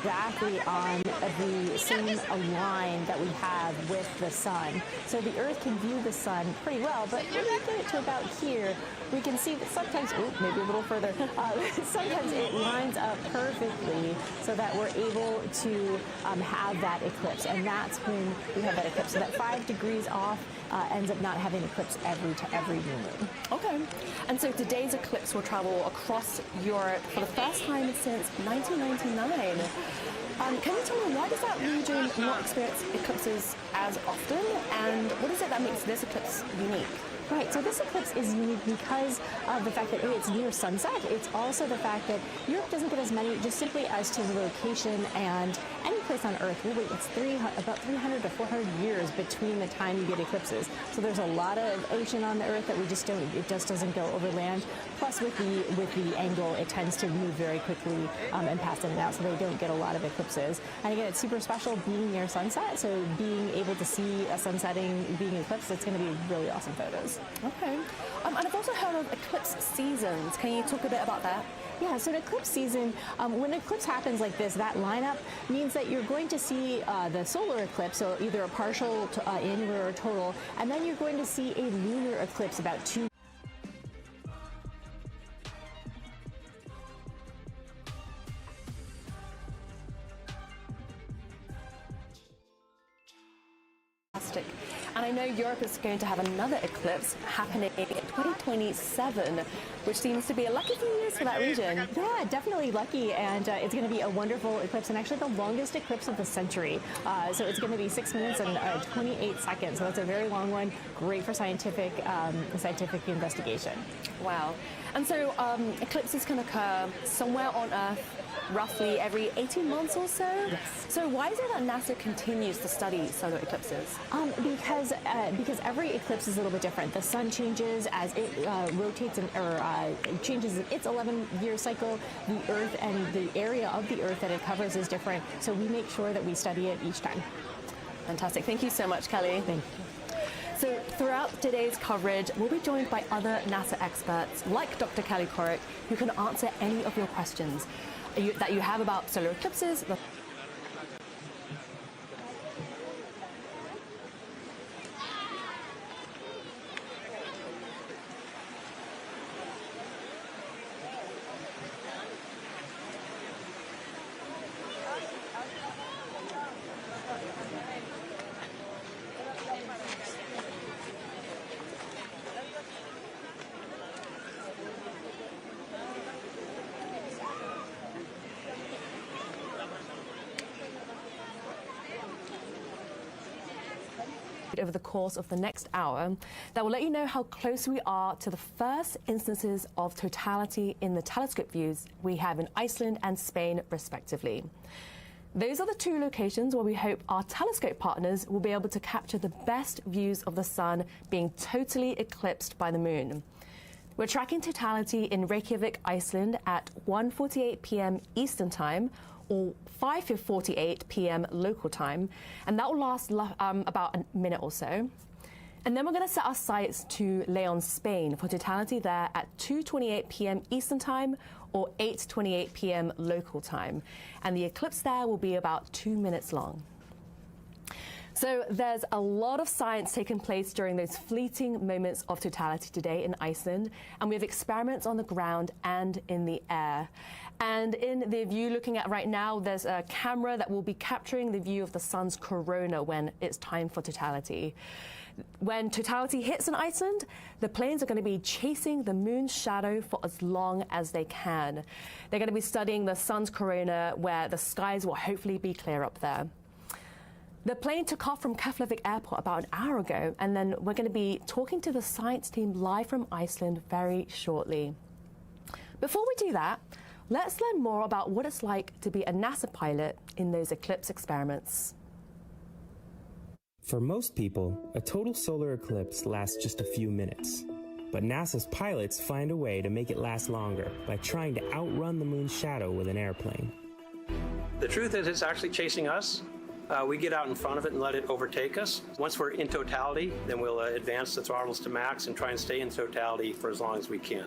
Exactly on the same line that we have with the sun. So the Earth can view the sun pretty well, but when we get it to about here, we can see that sometimes, maybe a little further, sometimes it lines up perfectly so that we're able to have that eclipse. And that's when we have that eclipse. So that 5 degrees off ends up not having eclipse every new moon. Okay. And so today's eclipse will travel across Europe for the first time since 1999. Can you tell me, why does that region not experience eclipses as often, and what is it that makes this eclipse unique? Right, so this eclipse is unique because of the fact that it's near sunset. It's also the fact that Europe doesn't get as many, just simply as to the location, and any place on Earth, really, it's about 300 to 400 years between the time you get eclipses. So there's a lot of ocean on the Earth that we just don't, it just doesn't go over land. Plus with the angle, it tends to move very quickly and pass in and out, so they don't get a lot of eclipses. And again, it's super special being near sunset, so being able to see a sun setting, being eclipsed, it's going to be really awesome photos. Okay. And I've also heard of eclipse seasons. Can you talk a bit about that? Yeah, so an eclipse season, when an eclipse happens like this, that lineup means that you're going to see the solar eclipse, so either a partial, annular, or total, and then you're going to see a lunar eclipse about 2. And I know Europe is going to have another eclipse happening in 2027, which seems to be a lucky few years for that region. Yeah, definitely lucky, and it's going to be a wonderful eclipse, and actually the longest eclipse of the century. So it's going to be 6 minutes and 28 seconds, so that's a very long one, great for scientific investigation. Wow. And so eclipses can occur somewhere on Earth roughly every 18 months or so? Yes. So why is it that NASA continues to study solar eclipses? Because every eclipse is a little bit different. The sun changes as it rotates changes its 11-year cycle. The Earth and the area of the Earth that it covers is different. So we make sure that we study it each time. Fantastic. Thank you so much, Kelly. Thank you. So throughout today's coverage, we'll be joined by other NASA experts like Dr. Kelly Corrick, who can answer any of your questions that you have about solar eclipses. over the course of the next hour that will let you know how close we are to the first instances of totality in the telescope views we have in Iceland and Spain, respectively. Those are the two locations where we hope our telescope partners will be able to capture the best views of the sun being totally eclipsed by the moon. We're tracking totality in Reykjavik, Iceland at 1:48 p.m. Eastern Time, or 5:48 p.m. local time, and that will last about a minute or so. And then we're going to set our sights to Leon, Spain, for totality there at 2:28 p.m. Eastern Time, or 8:28 p.m. local time. And the eclipse there will be about 2 minutes long. So there's a lot of science taking place during those fleeting moments of totality today in Iceland, and we have experiments on the ground and in the air. And in the view looking at right now, there's a camera that will be capturing the view of the sun's corona when it's time for totality. When totality hits in Iceland, the planes are going to be chasing the moon's shadow for as long as they can. They're going to be studying the sun's corona, where the skies will hopefully be clear up there. The plane took off from Keflavik Airport about an hour ago, and then we're going to be talking to the science team live from Iceland very shortly. Before we do that, let's learn more about what it's like to be a NASA pilot in those eclipse experiments. For most people, a total solar eclipse lasts just a few minutes. But NASA's pilots find a way to make it last longer by trying to outrun the moon's shadow with an airplane. The truth is, it's actually chasing us. We get out in front of it and let it overtake us. Once we're in totality, then we'll advance the throttles to max and try and stay in totality for as long as we can.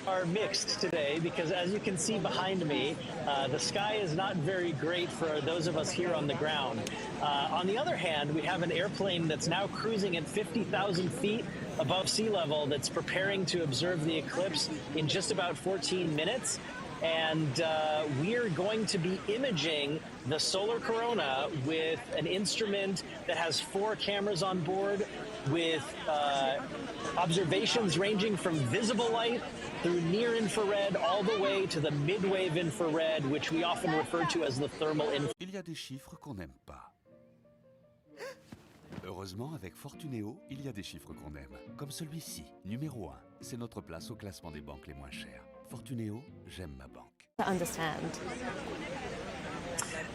Are mixed today because, as you can see behind me, the sky is not very great for those of us here on the ground. On the other hand, we have an airplane that's now cruising at 50,000 feet above sea level that's preparing to observe the eclipse in just about 14 minutes. And we're going to be imaging the solar corona with an instrument that has 4 cameras on board, with observations ranging from visible light through near infrared all the way to the mid-wave infrared, which we often refer to as the thermal infrared. Il y a des chiffres qu'on n'aime pas. Heureusement, avec Fortunéo, il y a des chiffres qu'on aime. Comme celui-ci, numéro 1. C'est notre place au classement des banques les moins chères. Fortunéo, j'aime ma banque. To understand.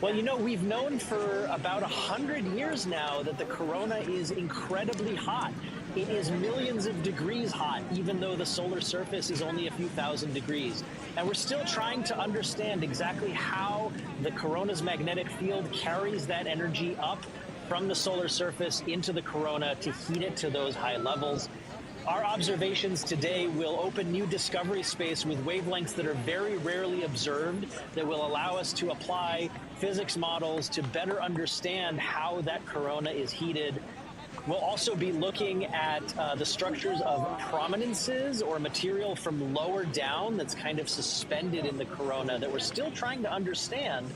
Well, you know, we've known for about 100 years now that the corona is incredibly hot. It is millions of degrees hot, even though the solar surface is only a few thousand degrees. And we're still trying to understand exactly how the corona's magnetic field carries that energy up from the solar surface into the corona to heat it to those high levels. Our observations today will open new discovery space with wavelengths that are very rarely observed, that will allow us to apply physics models to better understand how that corona is heated. We'll also be looking at the structures of prominences or material from lower down that's kind of suspended in the corona that we're still trying to understand,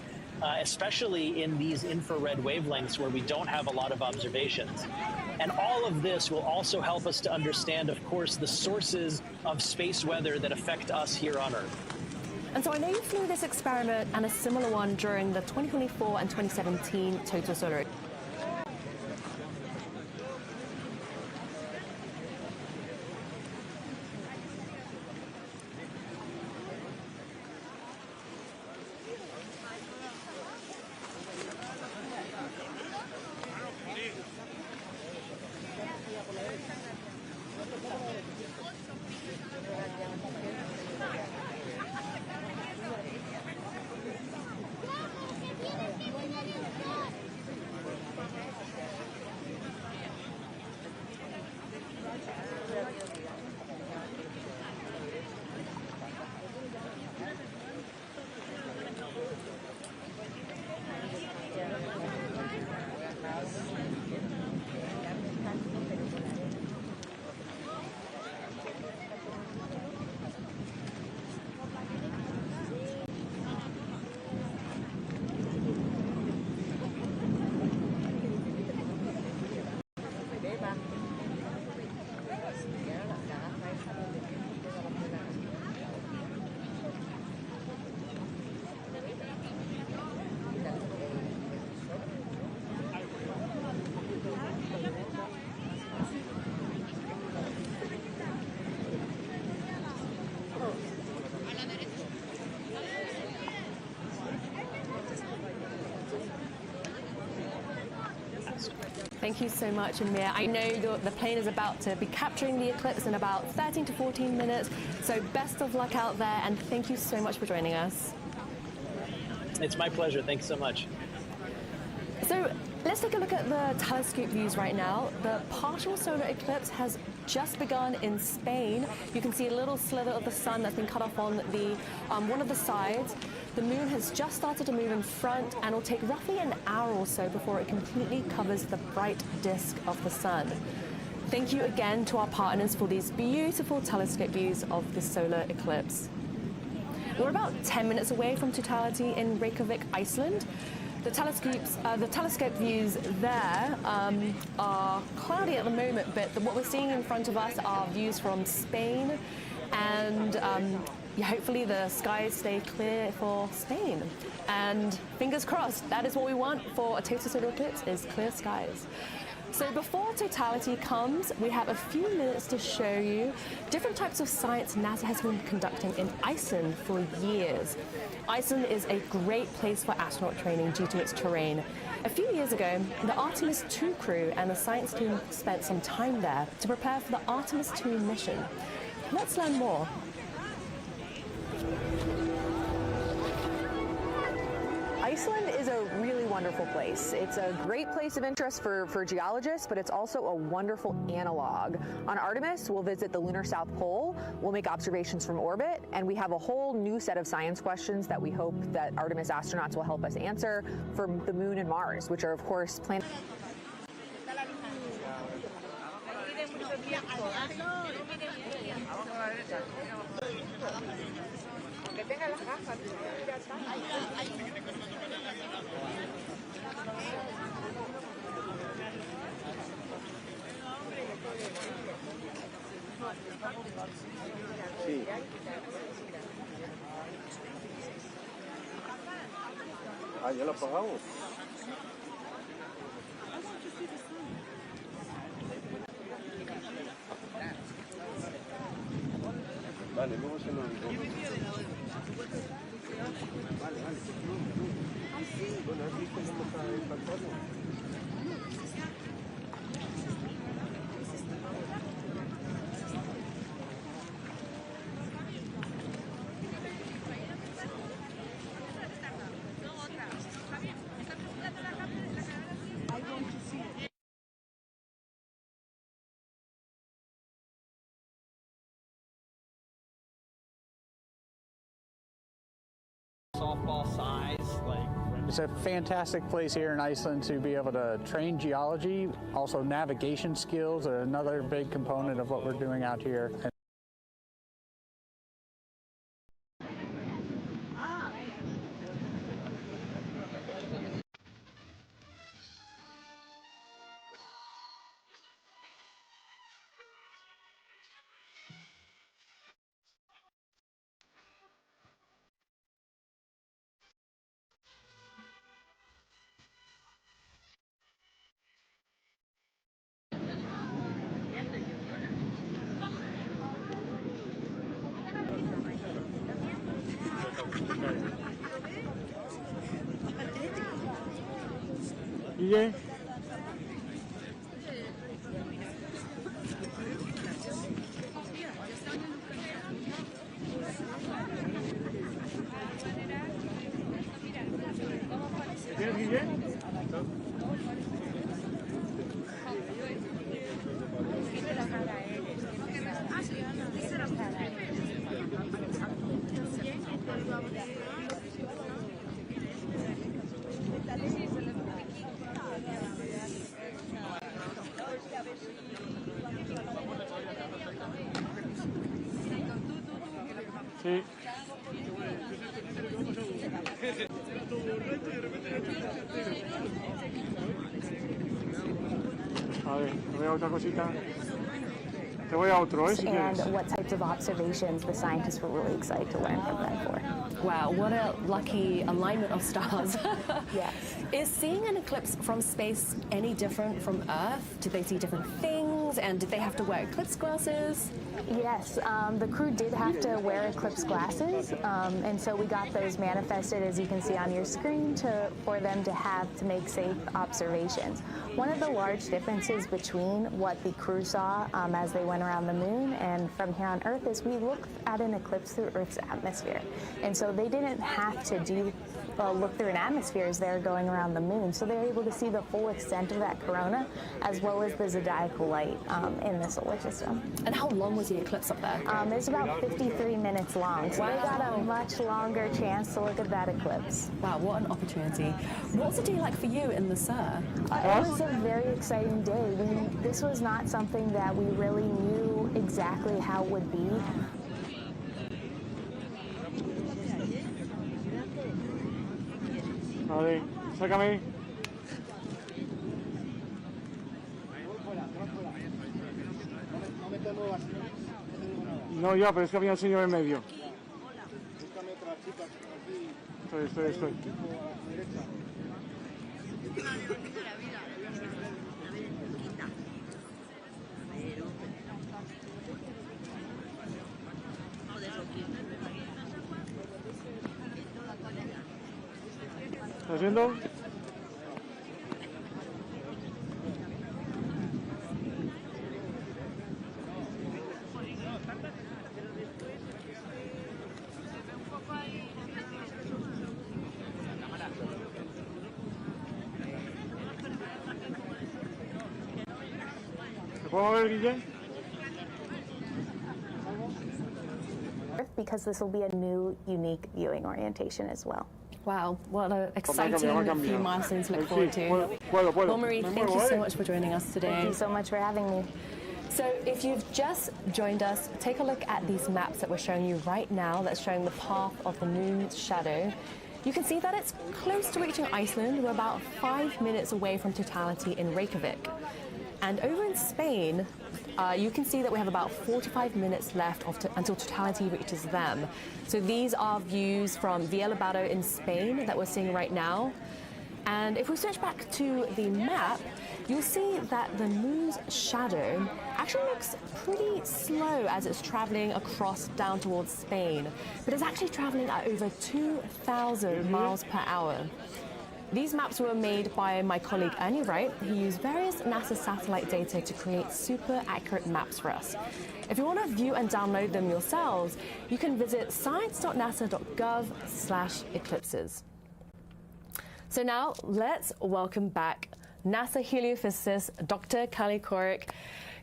especially in these infrared wavelengths where we don't have a lot of observations. And all of this will also help us to understand, of course, the sources of space weather that affect us here on Earth. And so I know you flew this experiment and a similar one during the 2024 and 2017 total solar. Thank you so much, Amir. I know the plane is about to be capturing the eclipse in about 13 to 14 minutes, so best of luck out there, and thank you so much for joining us. It's my pleasure. Thanks so much. So let's take a look at the telescope views right now. The partial solar eclipse has just begun in Spain. You can see a little slither of the sun that's been cut off on the one of the sides. The moon has just started to move in front, and will take roughly an hour or so before it completely covers the bright disk of the sun. Thank you again to our partners for these beautiful telescope views of the solar eclipse. We're about 10 minutes away from totality in Reykjavik, Iceland. The telescope views there are cloudy at the moment, but what we're seeing in front of us are views from Spain, and hopefully the skies stay clear for Spain. And fingers crossed, that is what we want for a total solar eclipse, is clear skies. So before totality comes, we have a few minutes to show you different types of science NASA has been conducting in Iceland for years. Iceland is a great place for astronaut training due to its terrain. A few years ago, the Artemis II crew and the science team spent some time there to prepare for the Artemis II mission. Let's learn more. Iceland is a really wonderful place. It's a great place of interest for geologists, but it's also a wonderful analog. On Artemis, we'll visit the lunar South Pole, we'll make observations from orbit, and we have a whole new set of science questions that we hope that Artemis astronauts will help us answer for the Moon and Mars, which are, of course, planets. Sí. Ah, ya lo apagamos. Vale, luego se lo digo. Vale, vale. Bueno, ¿has visto cómo está el fantasma? I want to ball size. It's a fantastic place here in Iceland to be able to train geology. Also, navigation skills are another big component of what we're doing out here. Guille. ¿Tienes Guille? Sí. A ver, voy a otra cosita. Te voy a otro, si quieres. And what types of observations the scientists were really excited to learn from them for. Wow, what a lucky alignment of stars. Yes. Is seeing an eclipse from space any different from Earth? Did they see different things, and did they have to wear eclipse glasses? Yes, the crew did have to wear eclipse glasses, and so we got those manifested, as you can see on your screen, for them to have to make safe observations. One of the large differences between what the crew saw as they went around the moon and from here on Earth is we looked at an eclipse through Earth's atmosphere, and so they didn't have to look through an atmosphere as they're going around the moon, so they're able to see the full extent of that corona as well as the zodiacal light in the solar system. And how long was the eclipse up there? It's about 53 minutes long, so they got a much longer chance to look at that eclipse. Wow, what an opportunity. What was the day like for you in the SUR? It was a very exciting day. This was not something that we really knew exactly how it would be. Vale, sácame. No, ya, pero es que había un señor en medio. Estoy. ¿Estás viendo? ¿Te puedo ver, Guille? Because this will be a new, unique viewing orientation as well. Wow, what an exciting few milestones to look forward to. Puedo. Well, Marie, thank you so much for joining us today. Thank you so much for having me. So if you've just joined us, take a look at these maps that we're showing you right now that's showing the path of the moon's shadow. You can see that it's close to reaching Iceland. We're about 5 minutes away from totality in Reykjavik. And over in Spain, you can see that we have about 45 minutes left until totality reaches them. So these are views from Villabado in Spain that we're seeing right now. And if we switch back to the map, you'll see that the moon's shadow actually looks pretty slow as it's traveling across down towards Spain, but it's actually traveling at over 2,000 miles per hour. These maps were made by my colleague Ernie Wright, who used various NASA satellite data to create super accurate maps for us. If you want to view and download them yourselves, you can visit science.nasa.gov/eclipses. So now let's welcome back NASA heliophysicist Dr. Kali Korik.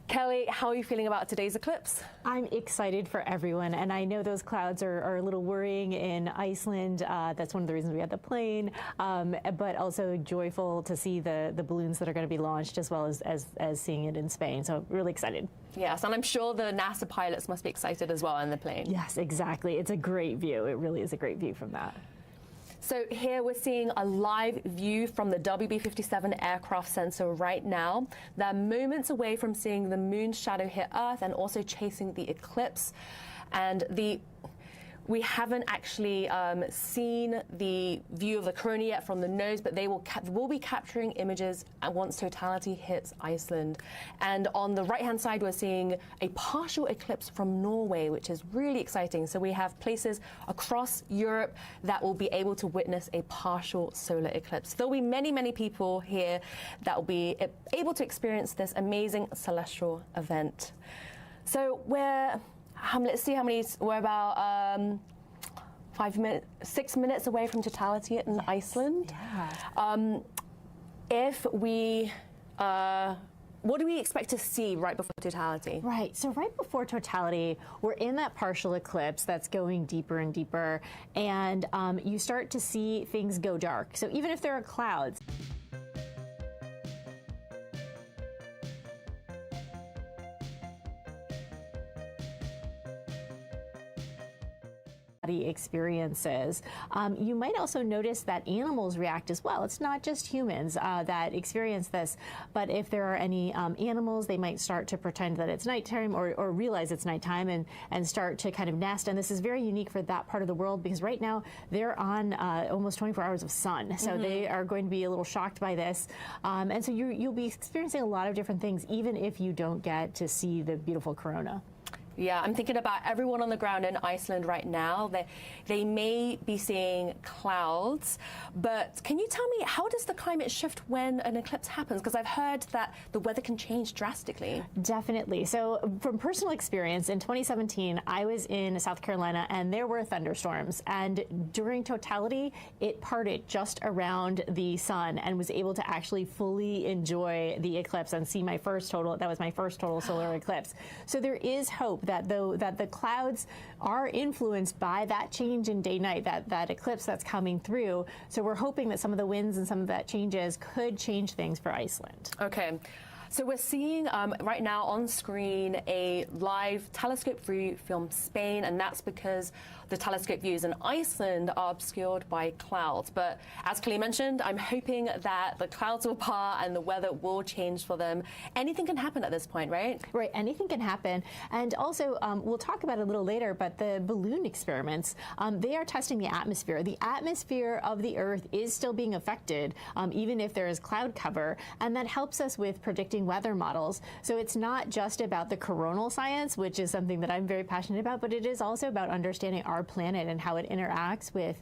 Kelly, how are you feeling about today's eclipse? I'm excited for everyone, and I know those clouds are a little worrying in Iceland. That's one of the reasons we had the plane, but also joyful to see the balloons that are going to be launched, as well as seeing it in Spain. So really excited. Yes, and I'm sure the NASA pilots must be excited as well on the plane. Yes, exactly. It's a great view. It really is a great view from that. So here we're seeing a live view from the WB-57 aircraft sensor right now. They're moments away from seeing the moon's shadow hit Earth and also chasing the eclipse. And we haven't actually seen the view of the corona yet from the nose, but they will be capturing images once totality hits Iceland. And on the right-hand side, we're seeing a partial eclipse from Norway, which is really exciting. So we have places across Europe that will be able to witness a partial solar eclipse. There'll be many, many people here that will be able to experience this amazing celestial event. So let's see how many. We're about 6 minutes away from totality in Iceland. Yeah. What do we expect to see right before totality? Right. So right before totality, we're in that partial eclipse that's going deeper and deeper, and you start to see things go dark. So even if there are clouds. Experiences. You might also notice that animals react as well. It's not just humans that experience this, but if there are any animals, they might start to pretend that it's nighttime or realize it's nighttime and start to kind of nest. And this is very unique for that part of the world because right now they're on almost 24 hours of sun. So they are going to be a little shocked by this. And so you'll be experiencing a lot of different things, even if you don't get to see the beautiful corona. Yeah, I'm thinking about everyone on the ground in Iceland right now. They may be seeing clouds, but can you tell me, how does the climate shift when an eclipse happens? Because I've heard that the weather can change drastically. Definitely. So from personal experience, in 2017, I was in South Carolina and there were thunderstorms. And during totality, it parted just around the sun and was able to actually fully enjoy the eclipse and see my first total. That was my first total solar eclipse. So there is hope that the clouds are influenced by that change in day-night, that eclipse that's coming through. So we're hoping that some of the winds and some of that changes could change things for Iceland. Okay. So we're seeing right now on screen a live telescope view from Spain, and that's because the telescope views in Iceland are obscured by clouds. But as Kelly mentioned, I'm hoping that the clouds will part and the weather will change for them. Anything can happen at this point, right? Right, anything can happen. And also, we'll talk about it a little later, but the balloon experiments, they are testing the atmosphere. The atmosphere of the Earth is still being affected, even if there is cloud cover, and that helps us with predicting weather models. So it's not just about the coronal science, which is something that I'm very passionate about, but it is also about understanding our planet and how it interacts with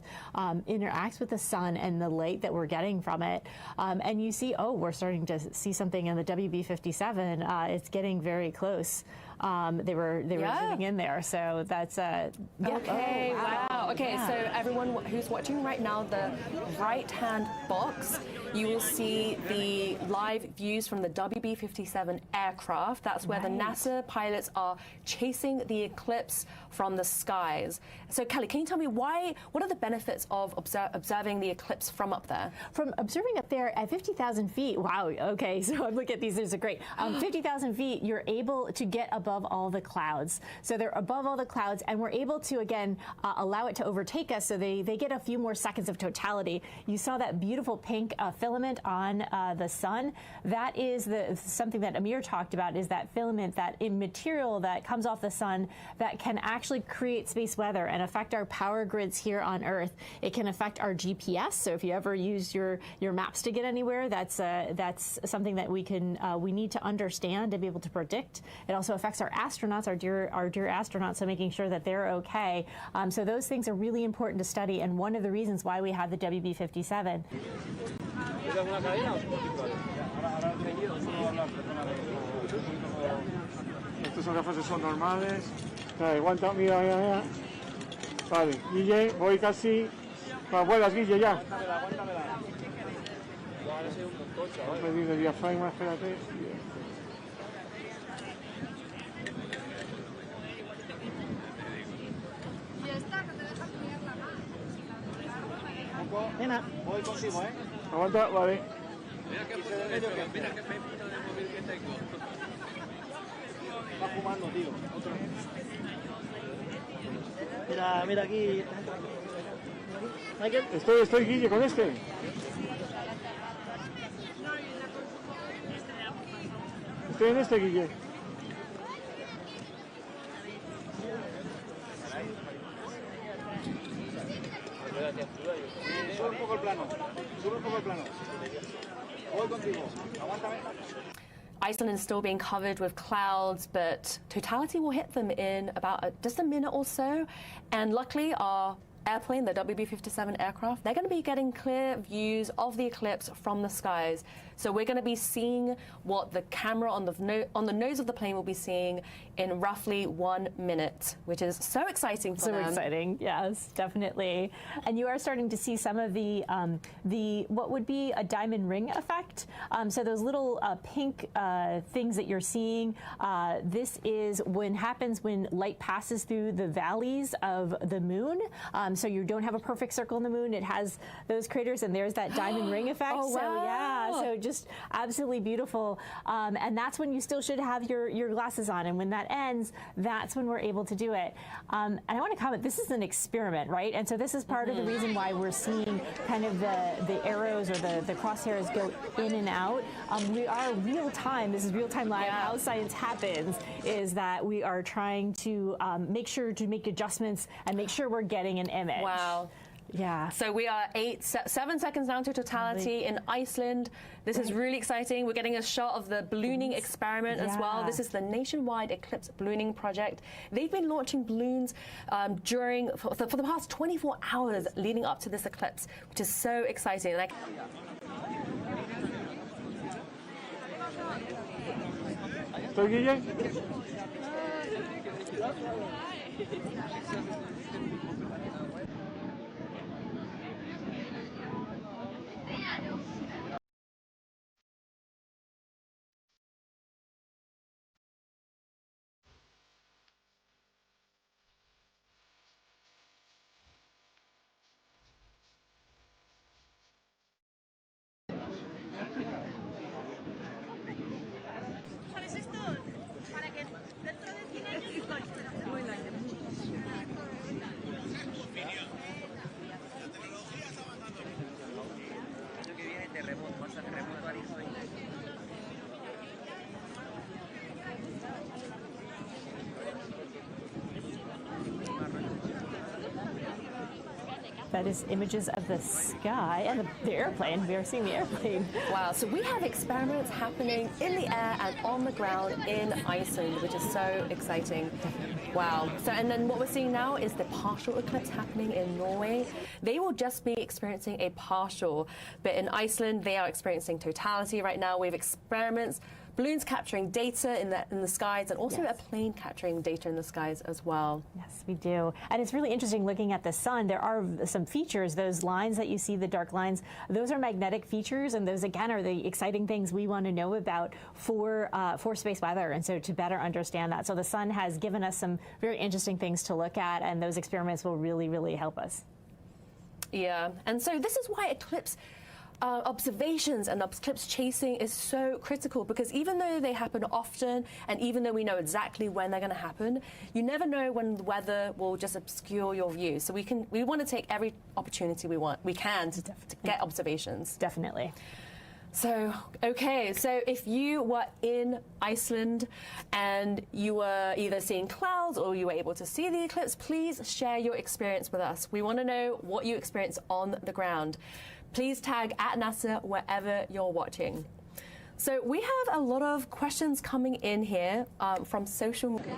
the sun and the light that we're getting from it. And you see, we're starting to see something in the WB-57. It's getting very close. They were zooming in there, so that's okay. Wow. Okay, so everyone who's watching right now, the right-hand box, you will see the live views from the WB-57 aircraft. That's where the NASA pilots are chasing the eclipse from the skies. So Kelly, can you tell me what are the benefits of observing the eclipse from up there? From observing up there at 50,000 feet, wow, okay, so I'm looking at these are great. 50,000 feet, you're able to get above all the clouds. So they're above all the clouds, and we're able to, again, allow it to overtake us, so they get a few more seconds of totality. You saw that beautiful pink filament on the sun. That is something that Amir talked about, is that filament, that material that comes off the sun that can actually create space weather and affect our power grids here on Earth. It can affect our GPS. So if you ever use your maps to get anywhere, that's something that we need to understand to be able to predict. It also affects our astronauts, our dear astronauts, so making sure that they're okay. So those things are really important to study, and one of the reasons why we have the WB-57. Estas son gafas de sol normales. Aguanta, mira, mira, mira. Vale, Guille, voy casi. Vuelas, Guille, ya. Vamos a medir el diafragma, espérate. Nena, voy contigo, ¿eh? Aguanta, vale. Está fumando, tío. Mira, mira aquí. Michael. Estoy Guille con este. Estoy en este, Guille. Sube un poco el plano. Sube un poco el plano. Voy contigo. Aguántame. Iceland is still being covered with clouds, but totality will hit them in about just a minute or so. And luckily, our airplane, the WB-57 aircraft, they're going to be getting clear views of the eclipse from the skies. So we're going to be seeing what the camera on the nose of the plane will be seeing in roughly 1 minute, which is so exciting for them. So exciting, yes, definitely. And you are starting to see some of the what would be a diamond ring effect. So those little pink things that you're seeing, this is happens when light passes through the valleys of the moon. So you don't have a perfect circle in the moon. It has those craters, and there's that diamond ring effect. Oh, so wow. yeah, so just absolutely beautiful. And that's when you still should have your glasses on. And when that ends, that's when we're able to do it. And I want to comment, this is an experiment, right? And so this is part of the reason why we're seeing kind of the arrows or the crosshairs go in and out. We are real time, this is real time live. Yeah. How science happens is that we are trying to make sure to make adjustments and make sure we're getting an image. Wow. Yeah. So we are 7 seconds down to totality in Iceland. This is really exciting. We're getting a shot of the ballooning experiment as well. This is the Nationwide Eclipse Ballooning Project. They've been launching balloons for the past 24 hours leading up to this eclipse, which is so exciting. ¿Estoy Guille? That is images of the sky and the airplane. We are seeing the airplane. Wow, so we have experiments happening in the air and on the ground in Iceland, which is so exciting. Wow. So, and then what we're seeing now is the partial eclipse happening in Norway. They will just be experiencing a partial, but in Iceland, they are experiencing totality right now. We have experiments, balloons capturing data in the skies, and also a plane capturing data in the skies as well. Yes, we do. And it's really interesting looking at the sun. There are some features, those lines that you see, the dark lines, those are magnetic features, and those again are the exciting things we want to know about for space weather, and so to better understand that. So the sun has given us some very interesting things to look at, and those experiments will really, really help us. Yeah, and so this is why eclipse observations and eclipse chasing is so critical, because even though they happen often and even though we know exactly when they're going to happen, you never know when the weather will just obscure your view. So we want to take every opportunity we can to get observations. Definitely. So, okay, so if you were in Iceland and you were either seeing clouds or you were able to see the eclipse, please share your experience with us. We want to know what you experienced on the ground. Please tag @NASA wherever you're watching. So we have a lot of questions coming in here from social media.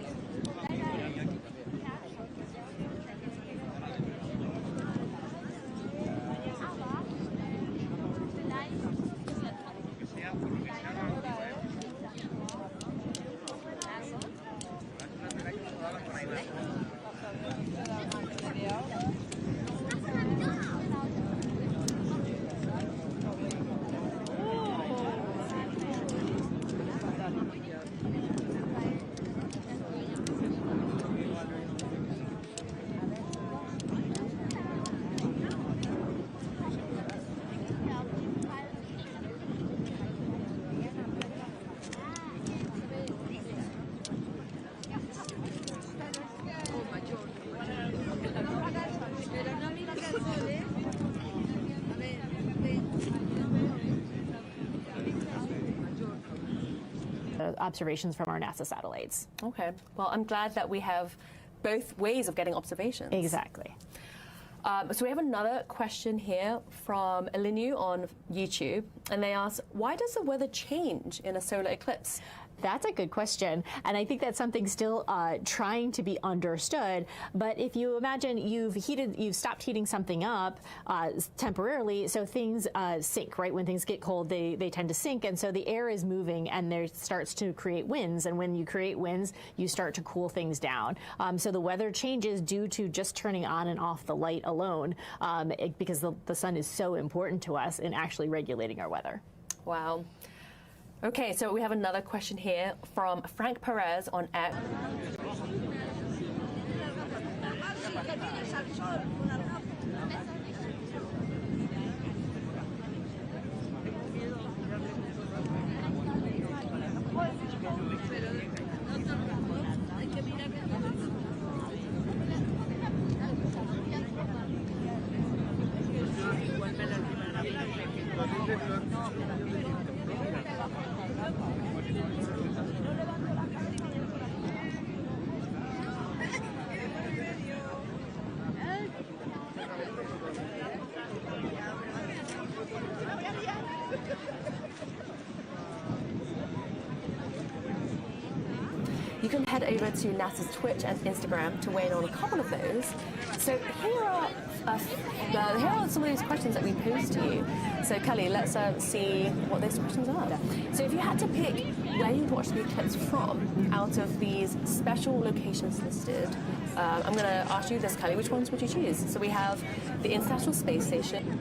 observations from our NASA satellites. Okay. Well, I'm glad that we have both ways of getting observations. Exactly. So we have another question here from Elinu on YouTube, and they ask, why does the weather change in a solar eclipse? That's a good question, and I think that's something still trying to be understood. But if you imagine you've stopped heating something up temporarily, so things sink, right? When things get cold, they tend to sink, and so the air is moving, and there starts to create winds. And when you create winds, you start to cool things down. So the weather changes due to just turning on and off the light alone, because the sun is so important to us in actually regulating our weather. Wow. Okay, so we have another question here from Frank Perez on X. You can head over to NASA's Twitch and Instagram to weigh in on a couple of those. So here are some of these questions that we posed to you. So Kelly, let's see what those questions are. So if you had to pick where you'd watch the eclipse from out of these special locations listed, I'm going to ask you this, Kelly, which ones would you choose? So we have the International Space Station.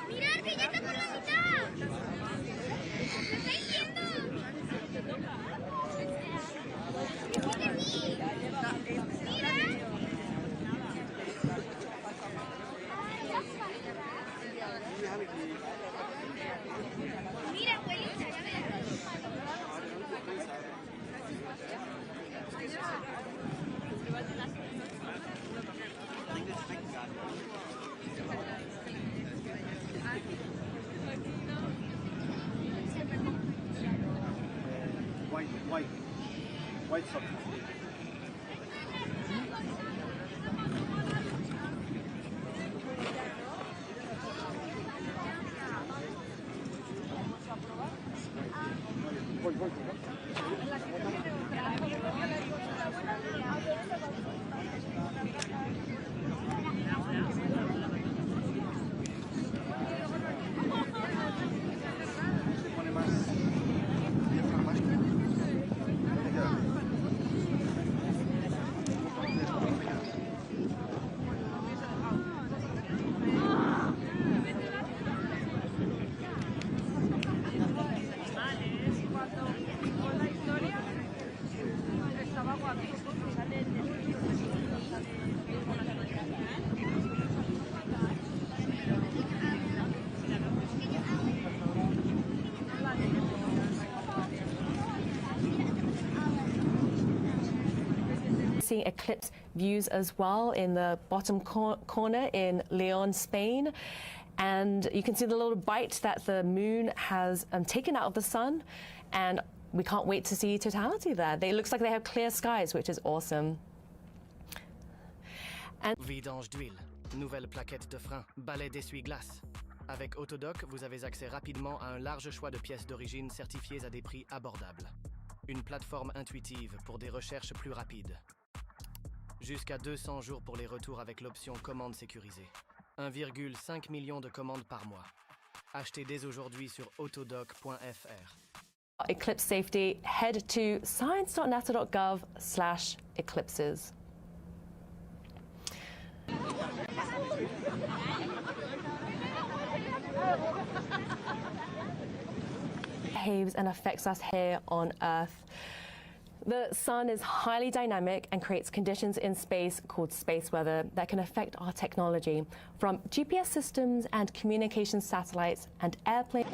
¡Mirad que ya está por la mitad! ¿Lo estáis viendo? Mira, abuelita, ya verás. White soccer. Seeing eclipse views as well in the bottom corner in Leon, Spain. And you can see the little bite that the moon has taken out of the sun. And we can't wait to see totality there. It looks like they have clear skies, which is awesome. And Vidange d'huile, nouvelle plaquette de frein, balai d'essuie-glace. Avec Autodoc, vous avez accès rapidement à un large choix de pièces d'origine certifiées à des prix abordables. Une plateforme intuitive pour des recherches plus rapides. Jusqu'à 200 jours pour les retours avec l'option commande sécurisée. 1,5 million de commandes par mois. Achetez dès aujourd'hui sur autodoc.fr. Eclipse safety, head to science.nasa.gov/eclipses. Behaves and affects us here on Earth. The sun is highly dynamic and creates conditions in space called space weather that can affect our technology, from GPS systems and communication satellites and airplanes.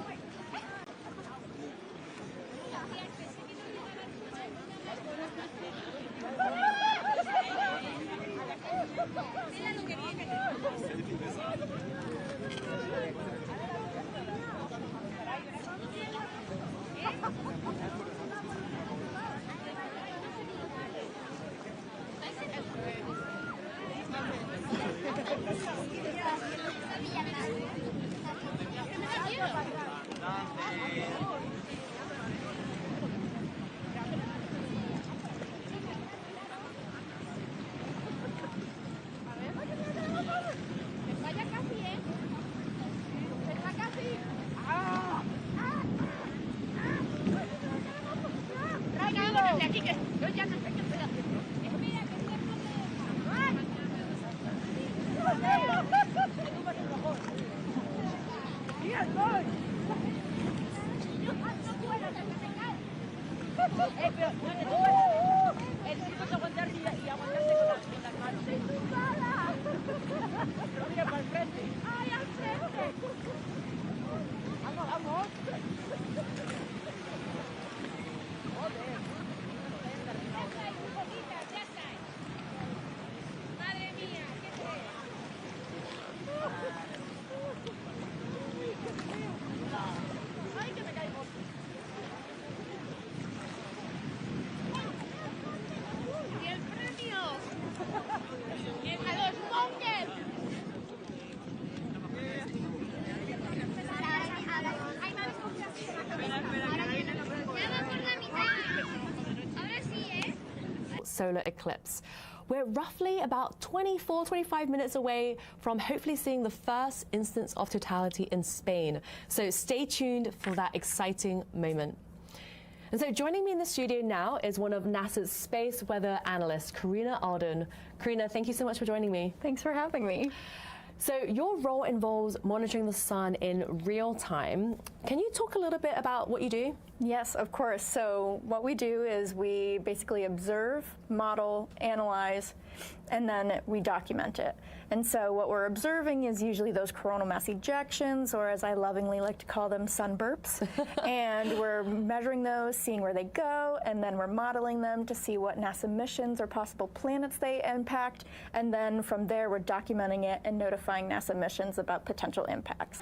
Solar eclipse. We're roughly about 25 minutes away from hopefully seeing the first instance of totality in Spain. So stay tuned for that exciting moment. And so joining me in the studio now is one of NASA's space weather analysts, Karina Alden. Karina, thank you so much for joining me. Thanks for having me. So your role involves monitoring the sun in real time. Can you talk a little bit about what you do? Yes, of course. So what we do is we basically observe, model, analyze, and then we document it. And so what we're observing is usually those coronal mass ejections, or as I lovingly like to call them, sun burps. And we're measuring those, seeing where they go, and then we're modeling them to see what NASA missions or possible planets they impact. And then from there, we're documenting it and notifying NASA missions about potential impacts.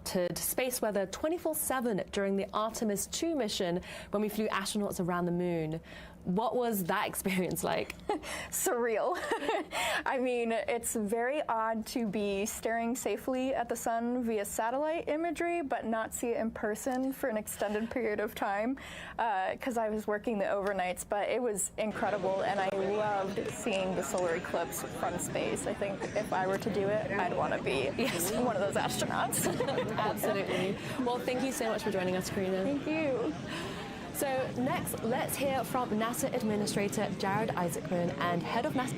To space weather 24/7 during the Artemis II mission when we flew astronauts around the moon. What was that experience like? Surreal. I mean, it's very odd to be staring safely at the sun via satellite imagery, but not see it in person for an extended period of time, because I was working the overnights, but it was incredible, and I loved seeing the solar eclipse from space. I think if I were to do it, I'd want to be one of those astronauts. Absolutely. Well, thank you so much for joining us, Karina. Thank you. So next, let's hear from NASA Administrator Jared Isaacman and Head of NASA.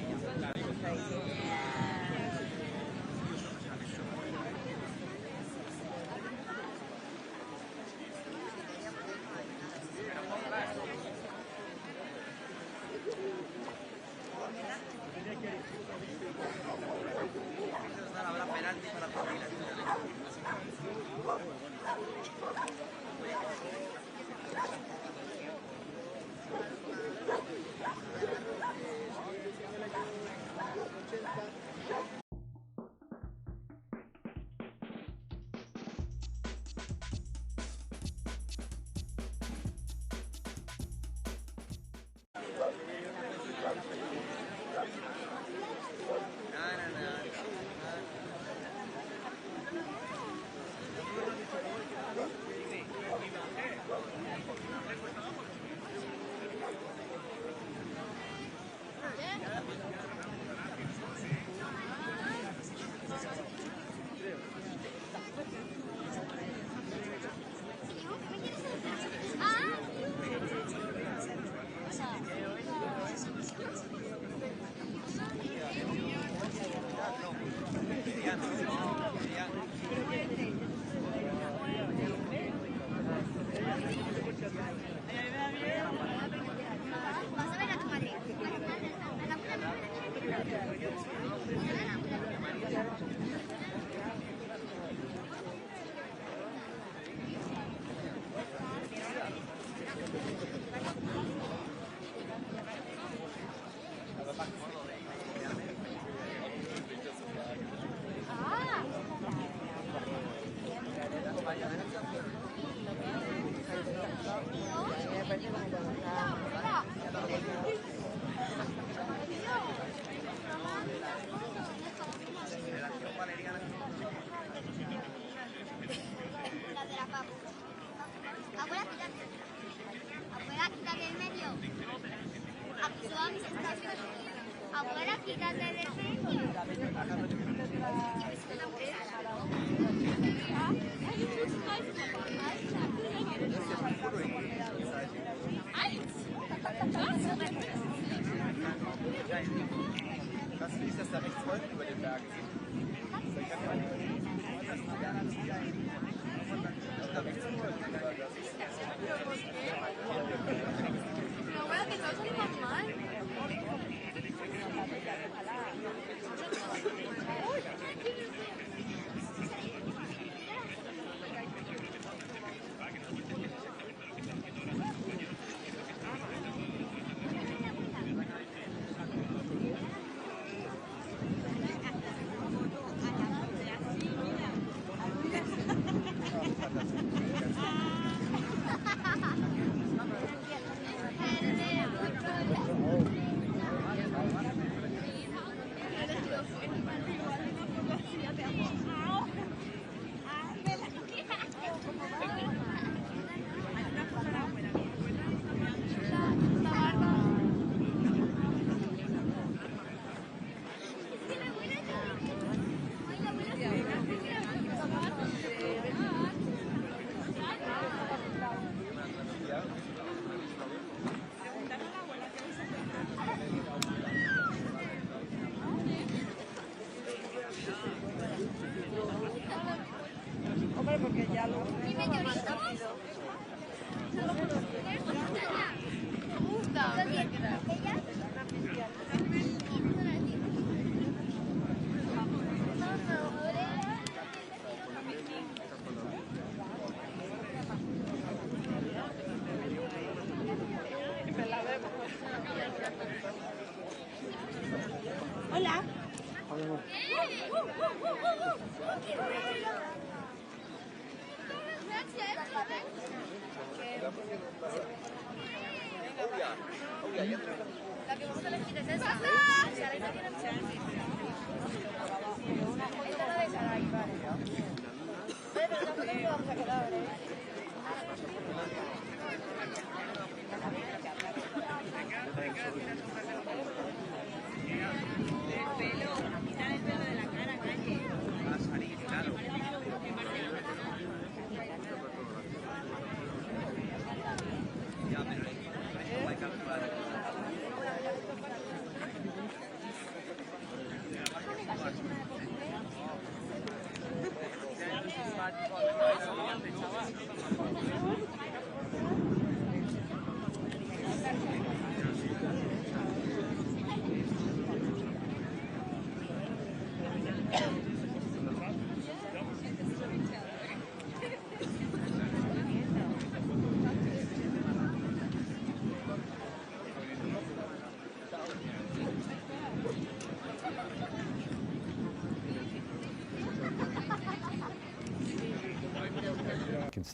Abuela, quítate del medio. Das fließt das da rechts unten über den Berg. Hola. La que vos elegís es esa. Esta no de Sarai, vale. Pero tampoco nos vamos a quedar, ¿eh?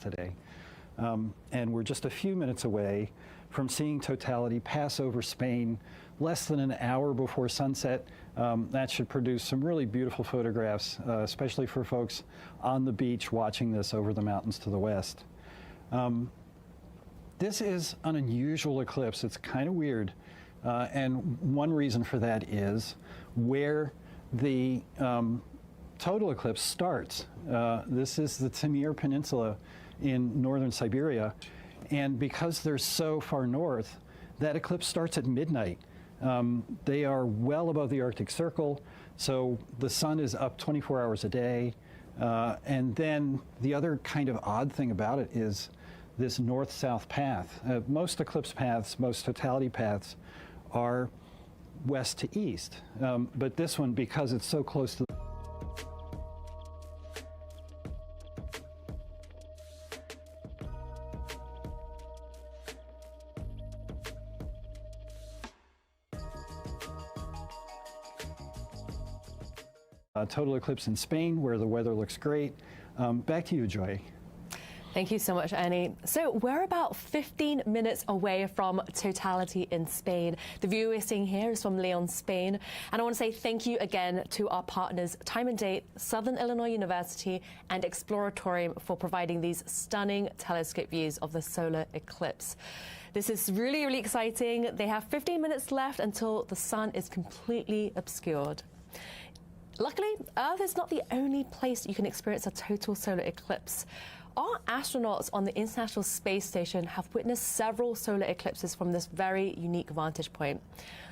Today. And we're just a few minutes away from seeing totality pass over Spain less than an hour before sunset. That should produce some really beautiful photographs, especially for folks on the beach watching this over the mountains to the west. This is an unusual eclipse. It's kind of weird. And one reason for that is where the total eclipse starts. This is the Timir Peninsula in northern Siberia, and because they're so far north, that eclipse starts at midnight. They are well above the Arctic Circle, so the sun is up 24 hours a day. And then the other kind of odd thing about it is this north-south path. Most eclipse paths, most totality paths are west to east, but this one, because it's so close to total eclipse in Spain, where the weather looks great. Back to you, Joy. Thank you so much, Annie. So we're about 15 minutes away from totality in Spain. The view we're seeing here is from Leon, Spain. And I want to say thank you again to our partners, Time and Date, Southern Illinois University, and Exploratorium for providing these stunning telescope views of the solar eclipse. This is really, really exciting. They have 15 minutes left until the sun is completely obscured. Luckily, Earth is not the only place you can experience a total solar eclipse. Our astronauts on the International Space Station have witnessed several solar eclipses from this very unique vantage point.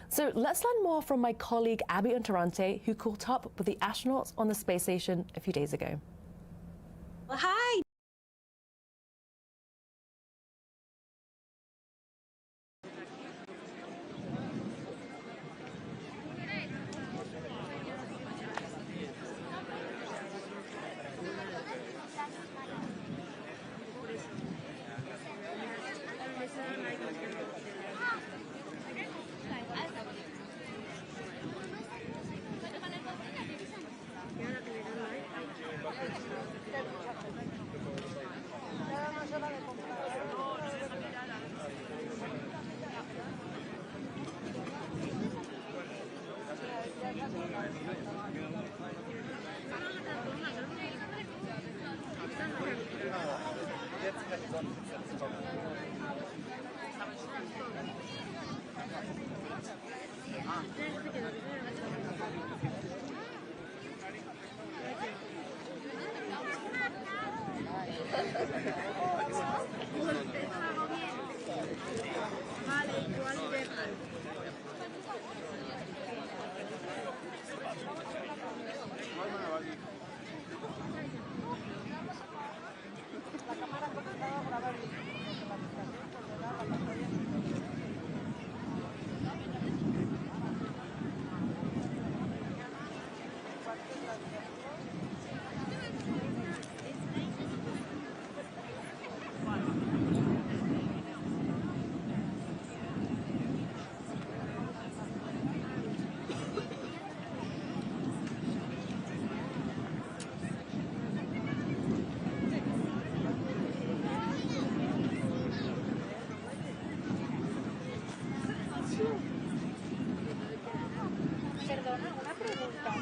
So let's learn more from my colleague Abby Unterante, who caught up with the astronauts on the space station a few days ago. Well, hi. Perdona, una pregunta.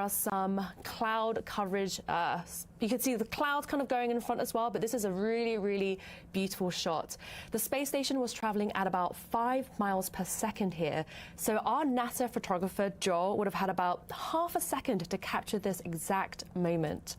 are some cloud coverage. You can see the clouds kind of going in front as well, but this is a really, really beautiful shot. The space station was traveling at about 5 miles per second here. So our NASA photographer, Joel, would have had about half a second to capture this exact moment.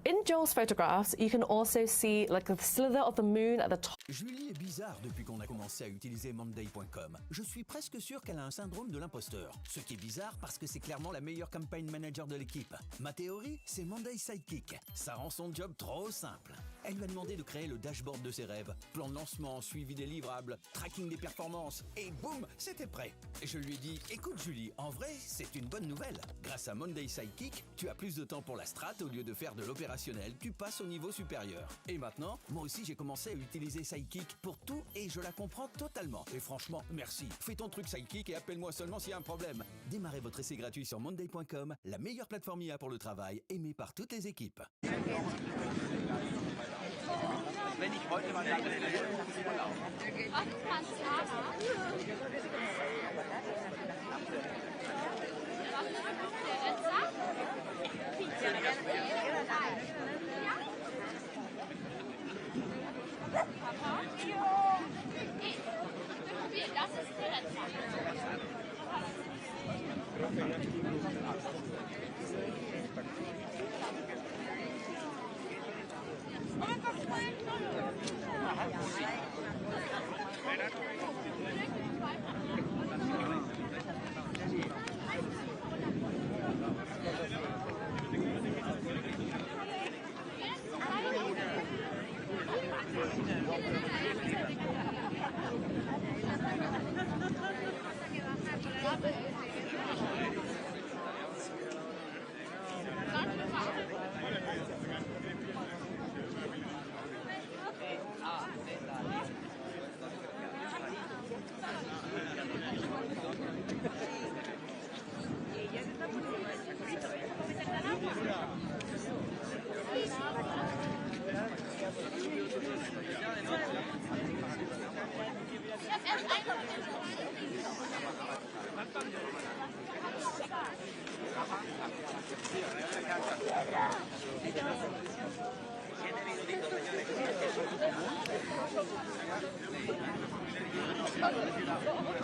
In Joel's photographs, you can also see like the slither of the moon at the top. Julie est bizarre depuis qu'on a commencé à utiliser Monday.com. Je suis presque sûr qu'elle a un syndrome de l'imposteur. Ce qui est bizarre parce que c'est clairement la meilleure campaign manager de l'équipe. Ma théorie, c'est Monday Sidekick. Ça rend son job trop simple. Elle lui a demandé de créer le dashboard de ses rêves. Plan de lancement, suivi des livrables, tracking des performances. Et boum, c'était prêt. Je lui ai dit, écoute Julie, en vrai, c'est une bonne nouvelle. Grâce à Monday Sidekick, tu as plus de temps pour la strat au lieu de faire de l'opérationnel. Tu passes au niveau supérieur. Et maintenant, moi aussi j'ai commencé à utiliser Sidekick pour tout et je la comprends totalement. Et franchement, merci. Fais ton truc Sidekick et appelle-moi seulement s'il y a un problème. Démarrez votre essai gratuit sur Monday.com, la meilleure plateforme IA pour le travail, aimée par toutes les équipes. Wenn ich heute mal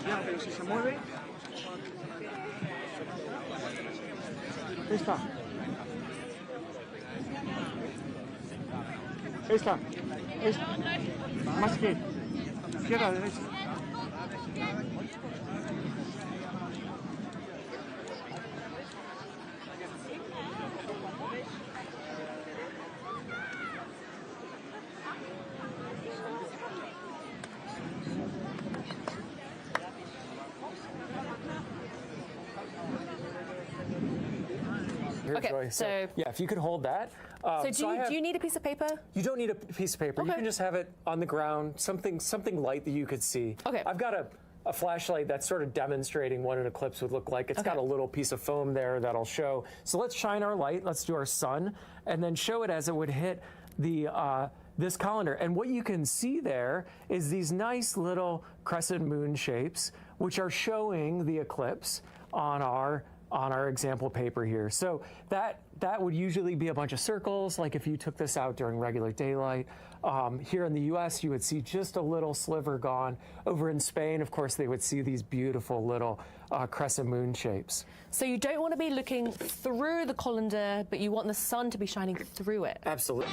Ya, pero si se mueve. Esta. Esta. Esta. Más que. Izquierda, derecha. Okay, Joy. so yeah, if you could hold that. So do you need a piece of paper? You don't need a piece of paper. Okay. You can just have it on the ground, something light that you could see. Okay. I've got a flashlight that's sort of demonstrating what an eclipse would look like. It's got a little piece of foam there that'll show. So let's shine our light. Let's do our sun, and then show it as it would hit the this colander. And what you can see there is these nice little crescent moon shapes, which are showing the eclipse on our example paper here. So that would usually be a bunch of circles, like if you took this out during regular daylight. Here in the US, you would see just a little sliver gone. Over in Spain, of course, they would see these beautiful little crescent moon shapes. So you don't want to be looking through the colander, but you want the sun to be shining through it. Absolutely.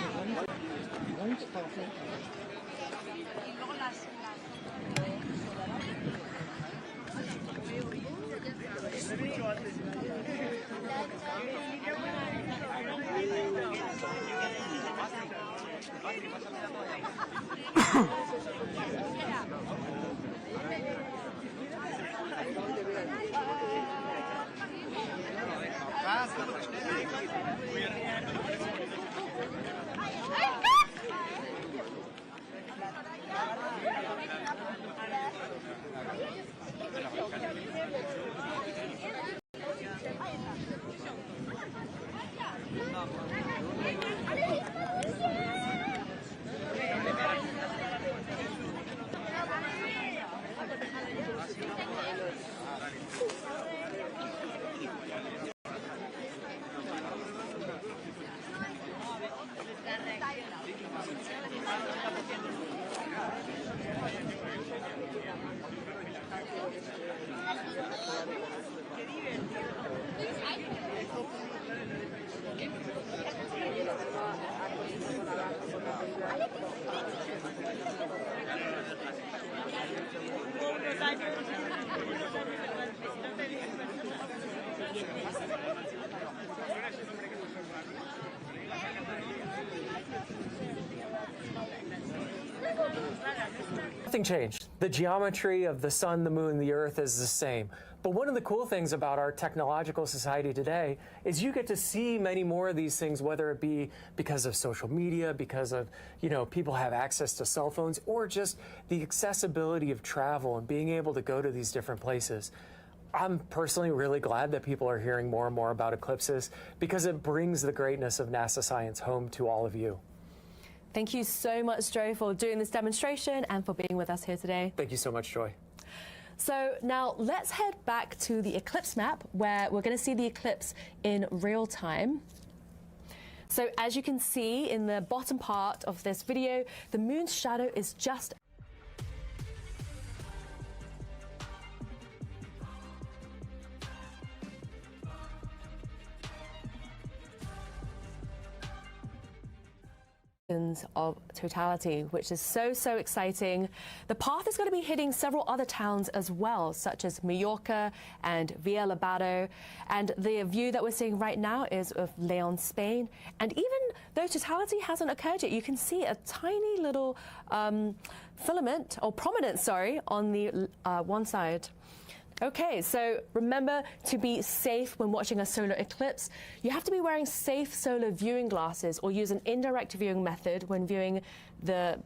Nothing changed. The geometry of the sun, the moon, the earth is the same. But one of the cool things about our technological society today is you get to see many more of these things, whether it be because of social media, because of, people have access to cell phones, or just the accessibility of travel and being able to go to these different places. I'm personally really glad that people are hearing more and more about eclipses because it brings the greatness of NASA science home to all of you. Thank you so much, Joe, for doing this demonstration and for being with us here today. Thank you so much, Joy. So now let's head back to the eclipse map where we're going to see the eclipse in real time. So as you can see in the bottom part of this video, the moon's shadow is just of totality, which is so exciting. The path is going to be hitting several other towns as well, such as Mallorca and Villalobado. And the view that we're seeing right now is of Leon, Spain. And even though totality hasn't occurred yet, you can see a tiny little filament, or prominence, sorry, on the one side. Okay, so remember to be safe when watching a solar eclipse. You have to be wearing safe solar viewing glasses or use an indirect viewing method when viewing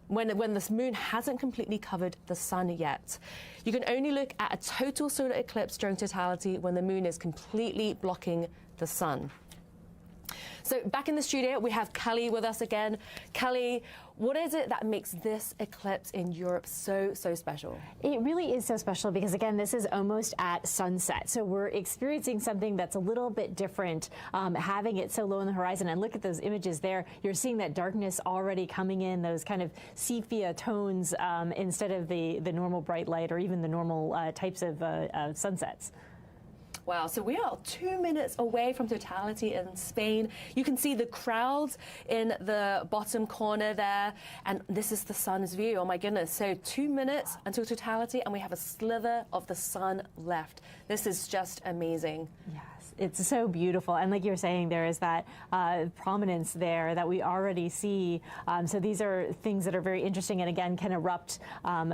when this moon hasn't completely covered the sun yet. You can only look at a total solar eclipse during totality when the moon is completely blocking the sun. So back in the studio, we have Kelly with us again. Kelly, what is it that makes this eclipse in Europe so special? It really is so special because, again, this is almost at sunset. So we're experiencing something that's a little bit different, having it so low on the horizon. And look at those images there. You're seeing that darkness already coming in, those kind of sepia tones instead of the normal bright light or even the normal types of sunsets. Wow, so we are 2 minutes away from totality in Spain. You can see the crowds in the bottom corner there, and this is the sun's view. Oh my goodness, so 2 minutes until totality, and we have a slither of the sun left. This is just amazing. Yes, it's so beautiful. And like you were saying, there is that prominence there that we already see. So these are things that are very interesting and, again, can erupt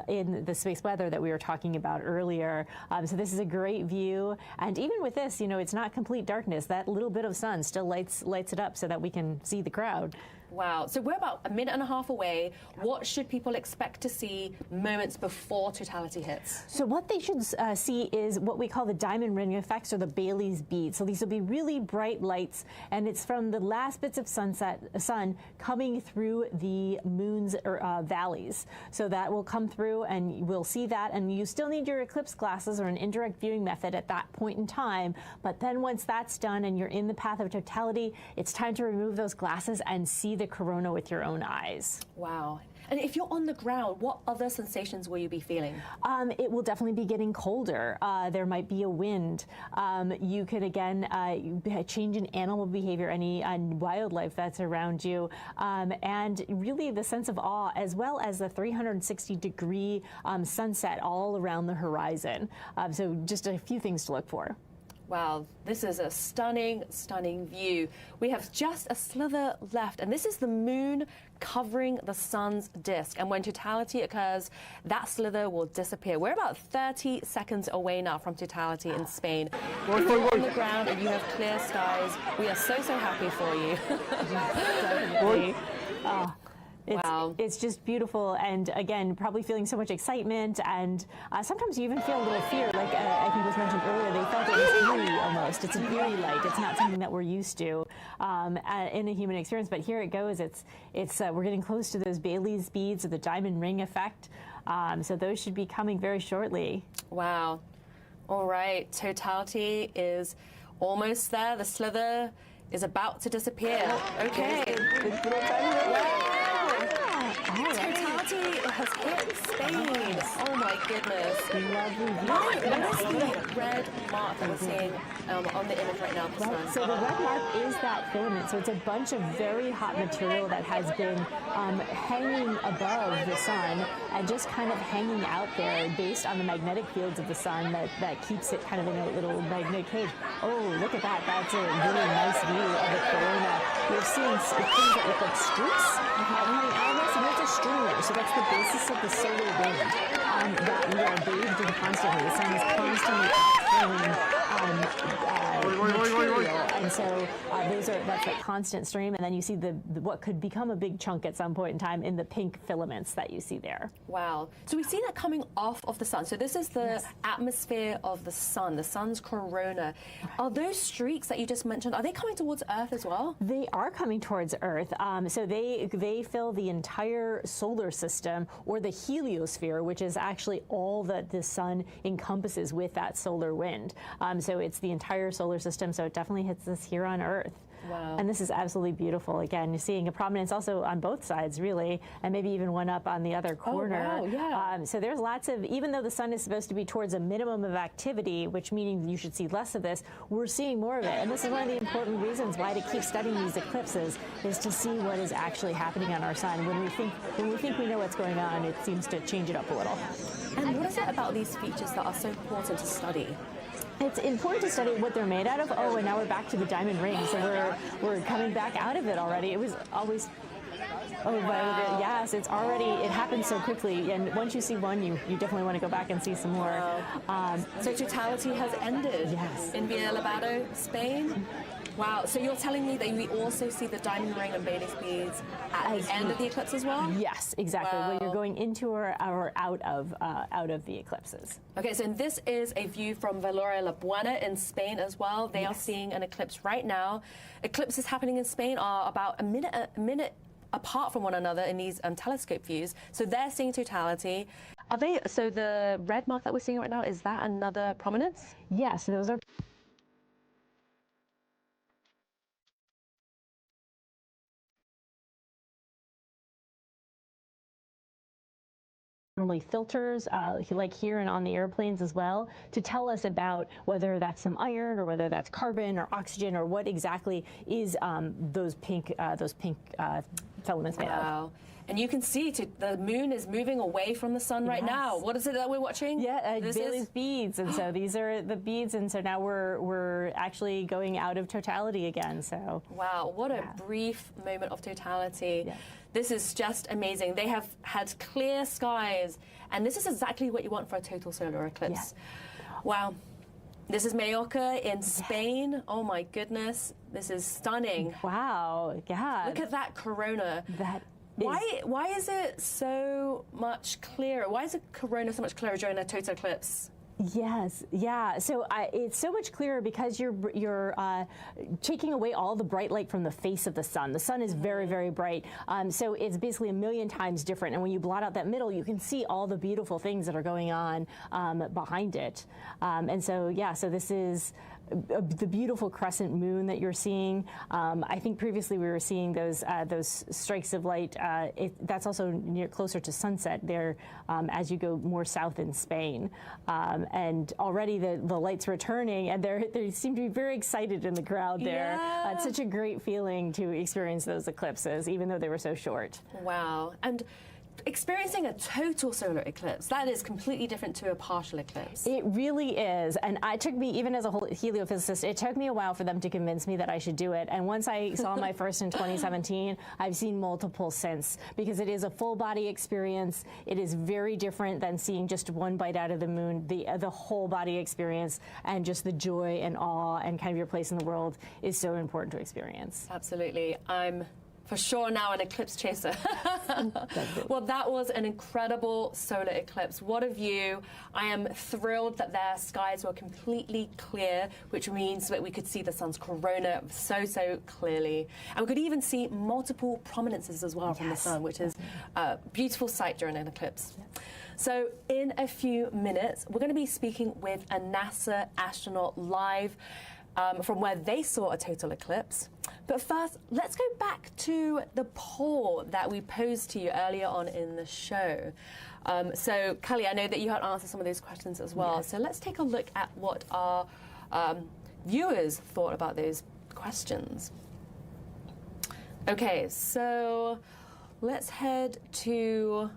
in the space weather that we were talking about earlier. So this is a great view. And even with this, it's not complete darkness. That little bit of sun still lights it up so that we can see the crowd. Wow. So we're about a minute and a half away. What should people expect to see moments before totality hits? So what they should see is what we call the diamond ring effects, or the Bailey's bead. So these will be really bright lights, and it's from the last bits of sun coming through the moon's valleys. So that will come through, and we'll see that. And you still need your eclipse glasses or an indirect viewing method at that point in time. But then once that's done and you're in the path of totality, it's time to remove those glasses and see the corona with your own eyes. Wow. And if you're on the ground, what other sensations will you be feeling? It will definitely be getting colder. There might be a wind. You could, again, change in animal behavior, any wildlife that's around you, and really the sense of awe, as well as the 360-degree sunset all around the horizon. So just a few things to look for. Wow, this is a stunning view. We have just a slither left, and this is the moon covering the sun's disk. And when totality occurs, that slither will disappear. We're about 30 seconds away now from totality in Spain. If you're on the ground and you have clear skies, we are so happy for you. Definitely. Wow. It's just beautiful, and again, probably feeling so much excitement, and sometimes you even feel a little fear, like I think was mentioned earlier, they felt it was eerie almost. It's an eerie light. It's not something that we're used to in a human experience, but here it goes. It's we're getting close to those Bailey's beads or the diamond ring effect, so those should be coming very shortly. Wow. All right, totality is almost there. The slither is about to disappear. Okay. Totality has hit Spain. Oh my goodness. Lovely view. What is the red mark that we're seeing on the image right now of the sun? So the red mark is that filament. So it's a bunch of very hot material that has been hanging above the sun and just kind of hanging out there based on the magnetic fields of the sun that keeps it kind of in a little magnetic cage. Oh, look at that. That's a really nice view of the corona. We're seeing things that look like streaks coming out of us, and it's a streamer. So that's the basis of the solar wind that we are bathed in constantly. The sun is constantly material, and so that's that constant stream, and then you see the what could become a big chunk at some point in time in the pink filaments that you see there. Wow. So we see that coming off of the sun. So this is the atmosphere of the sun's corona. Are those streaks that you just mentioned, are they coming towards Earth as well? They are coming towards Earth. So they fill the entire solar system, or the heliosphere, which is actually all that the sun encompasses with that solar wind. So it's the entire solar system, so it definitely hits us here on Earth. Wow. And this is absolutely beautiful. Again, you're seeing a prominence also on both sides, really, and maybe even one up on the other corner. Oh, wow, yeah. So there's lots of, even though the sun is supposed to be towards a minimum of activity, which meaning you should see less of this, we're seeing more of it. And this is one of the important reasons why to keep studying these eclipses, is to see what is actually happening on our sun. When we think we know what's going on, it seems to change it up a little. And what is it about these features that are so important to study? It's important to study what they're made out of. Oh, and now we're back to the diamond ring, so we're coming back out of it already. It was always, wow. Yes, it happens so quickly, and once you see one, you definitely want to go back and see some more. Wow. So totality has ended. Yes. In Villalobado, Spain. Wow, so you're telling me that we also see the diamond ring and Bailey's beads at the end of the eclipse as well? Yes, exactly. Wow. Well, you're going into or out of the eclipses. Okay, so this is a view from Valoria La Buena in Spain as well. They are seeing an eclipse right now. Eclipses happening in Spain are about a minute apart from one another in these telescope views. So they're seeing totality. So the red mark that we're seeing right now, is that another prominence? Yes, those are. Normally filters, like here and on the airplanes as well, to tell us about whether that's some iron or whether that's carbon or oxygen or what exactly is those pink filaments made of. And you can see the moon is moving away from the sun right now. What is it that we're watching? Yeah, Bailey's beads, and so these are the beads, and so now we're actually going out of totality again. So wow, what a brief moment of totality. Yeah. This is just amazing. They have had clear skies, and this is exactly what you want for a total solar eclipse. Yeah. Wow. This is Mallorca in Spain. Yeah. Oh my goodness, this is stunning. Wow, yeah. Look at that corona. Why is it so much clearer? Why is the corona so much clearer during a total eclipse? Yes, yeah. So it's so much clearer because you're taking away all the bright light from the face of the sun. The sun is very, very bright. So it's basically 1,000,000 times different. And when you blot out that middle, you can see all the beautiful things that are going on behind it. And so, yeah, so this is the beautiful crescent moon that you're seeing. I think previously we were seeing those strikes of light. That's also closer to sunset there as you go more south in Spain. And already the light's returning, and they seem to be very excited in the crowd there. Yeah. It's such a great feeling to experience those eclipses, even though they were so short. Wow. And experiencing a total solar eclipse, that is completely different to a partial eclipse. It really is. And it took me, even as a heliophysicist, it took me a while for them to convince me that I should do it. And once I saw my first in 2017, I've seen multiple since, because it is a full body experience. It is very different than seeing just one bite out of the moon. The whole body experience and just the joy and awe and kind of your place in the world is so important to experience. Absolutely. I'm for sure now an eclipse chaser. Well, that was an incredible solar eclipse. What a view. I am thrilled that their skies were completely clear, which means that we could see the sun's corona so clearly. And we could even see multiple prominences as well from the sun, which is a beautiful sight during an eclipse. So in a few minutes, we're going to be speaking with a NASA astronaut live from where they saw a total eclipse. But first, let's go back to the poll that we posed to you earlier on in the show. So, Kelly, I know that you had answered some of those questions as well. Yes. So let's take a look at what our viewers thought about those questions. Okay, so let's head to...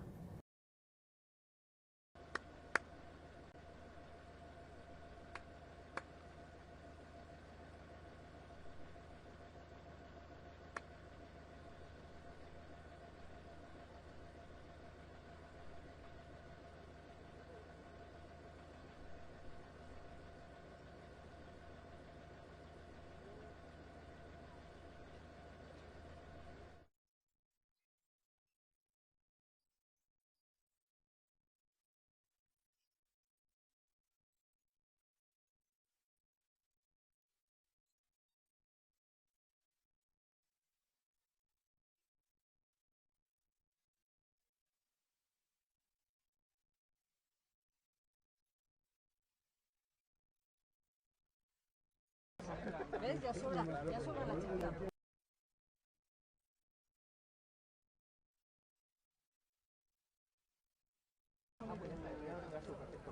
¿Ves? Ya sobra la chata.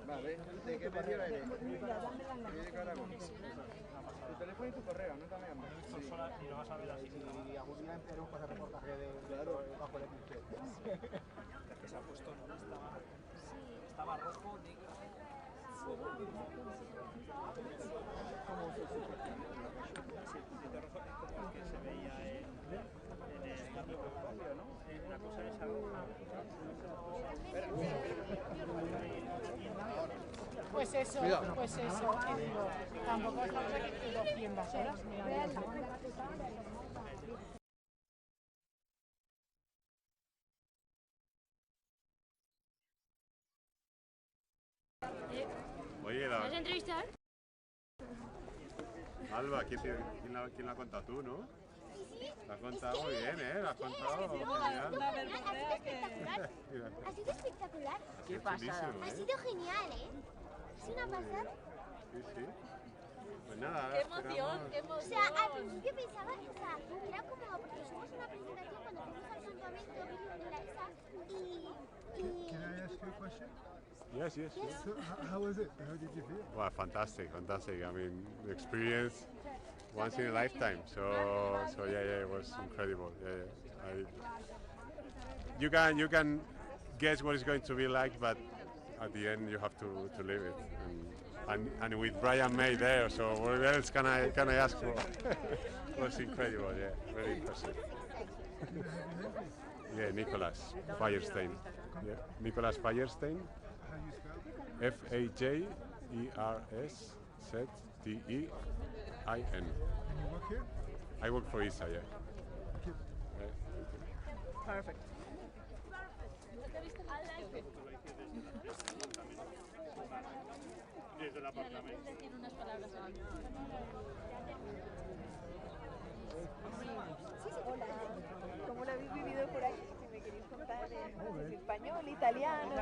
Vale, ¿de qué barrio eres? ¿De Caragón? Tu teléfono y tu correo, ¿no también? Sí. Y lo vas a ver así. Y algún día en Perú pasa reportaje de bajo el eclipse. Es que se ha puesto, ¿no? Estaba rojo, negro, fuego. ¿Cómo se supo? Sí, de rojo es como el que se veía en el microscopio, ¿no? Una cosa esa roja. Pues eso, que digo, tampoco es cosa que 200 horas. Oye, ¿Vas a entrevistar? Alba, ¿quién la ha contado tú, no? Sí. La has contado muy bien, ¿eh? La has contado genial. Ha sido espectacular. Qué pasada. Ha sido genial, ¿eh? Es una pasada. Sí, sí. Pues nada, qué emoción, qué emoción. O sea, al principio pensaba, o sea, era como, porque hicimos una presentación cuando fuimos al campamento en la ESA y... Can I ask you a question? Yes. So, how was it? How did you feel? Well, fantastic. I mean, the experience once in a lifetime. So yeah, it was incredible. Yeah. You can guess what it's going to be like, but at the end you have to live it. And with Brian May there, so what else can I ask for? It was incredible. Yeah, very impressive. Yeah, Nicholas Firestein. Yeah, Nicholas Firestein. Fajerstein. And you work here? I work for ISA, yeah. Thank you. Perfect. Desde el apartamento. Hola, ¿cómo lo habéis vivido por aquí? Si me queréis contar en español, italiano,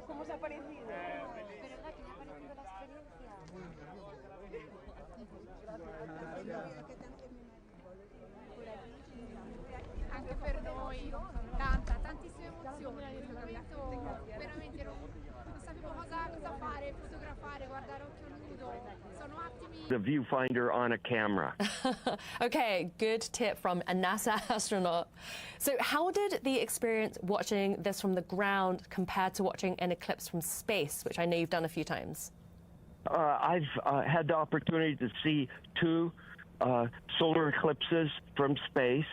¿cómo os ha parecido? Anche per noi tantissime emozioni, un momento veramente non sapevo cosa fare, fotografare, guardare occhio nudo, sono attimi. The viewfinder on a camera. Okay, good tip from a NASA astronaut. So how did the experience watching this from the ground compare to watching an eclipse from space, which I know you've done a few times? I've had the opportunity to see two solar eclipses from space.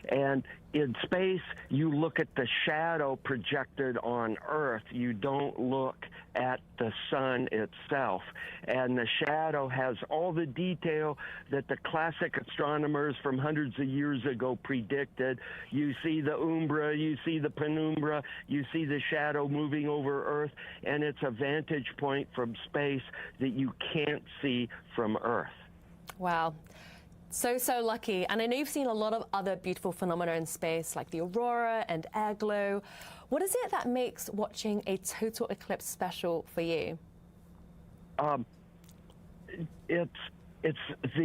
And in space, you look at the shadow projected on Earth. You don't look at the sun itself. And the shadow has all the detail that the classic astronomers from hundreds of years ago predicted. You see the umbra, you see the penumbra, you see the shadow moving over Earth, and it's a vantage point from space that you can't see from Earth. Wow. So lucky. And I know you've seen a lot of other beautiful phenomena in space, like the aurora and air glow. What is it that makes watching a total eclipse special for you? It's it's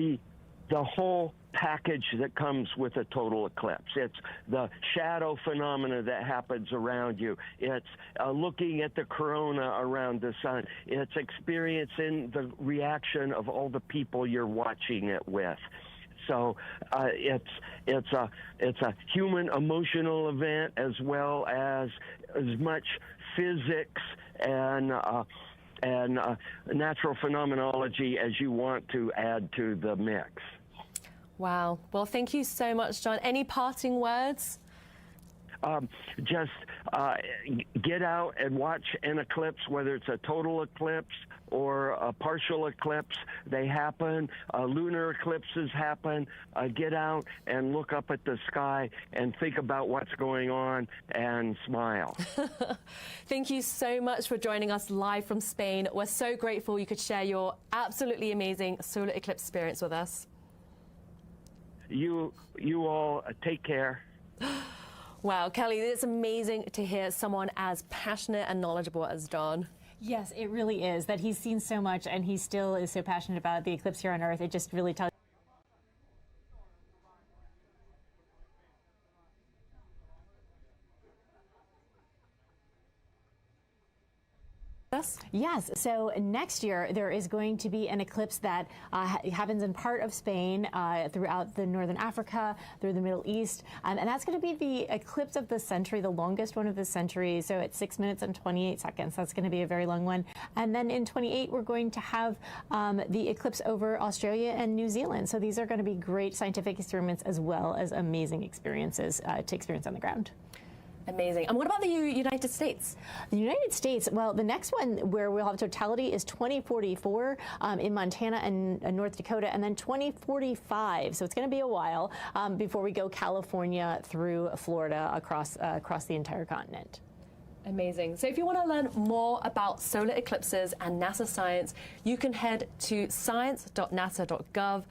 the whole package that comes with a total eclipse. It's the shadow phenomena that happens around you. It's looking at the corona around the sun. It's experiencing the reaction of all the people you're watching it with. So it's a human emotional event as well as much physics and natural phenomenology as you want to add to the mix. Wow. Well, thank you so much, John. Any parting words? Just get out and watch an eclipse, whether it's a total eclipse or a partial eclipse. They happen. Lunar eclipses happen. Get out and look up at the sky and think about what's going on and smile. Thank you so much for joining us live from Spain. We're so grateful you could share your absolutely amazing solar eclipse experience with us. You all take care. Wow, Kelly, it's amazing to hear someone as passionate and knowledgeable as John. Yes, it really is, that he's seen so much and he still is so passionate about the eclipse here on Earth. It just really tells Yes, so next year there is going to be an eclipse that happens in part of Spain, throughout the northern Africa, through the Middle East, and that's going to be the eclipse of the century, the longest one of the century, so it's 6 minutes and 28 seconds. That's going to be a very long one. And then in 28 we're going to have the eclipse over Australia and New Zealand. So these are going to be great scientific experiments as well as amazing experiences to experience on the ground. Amazing. And what about the United States? The United States, well, the next one where we'll have totality is 2044 in Montana and North Dakota, and then 2045. So it's going to be a while before we go California through Florida across the entire continent. Amazing. So if you want to learn more about solar eclipses and NASA science, you can head to science.nasa.gov.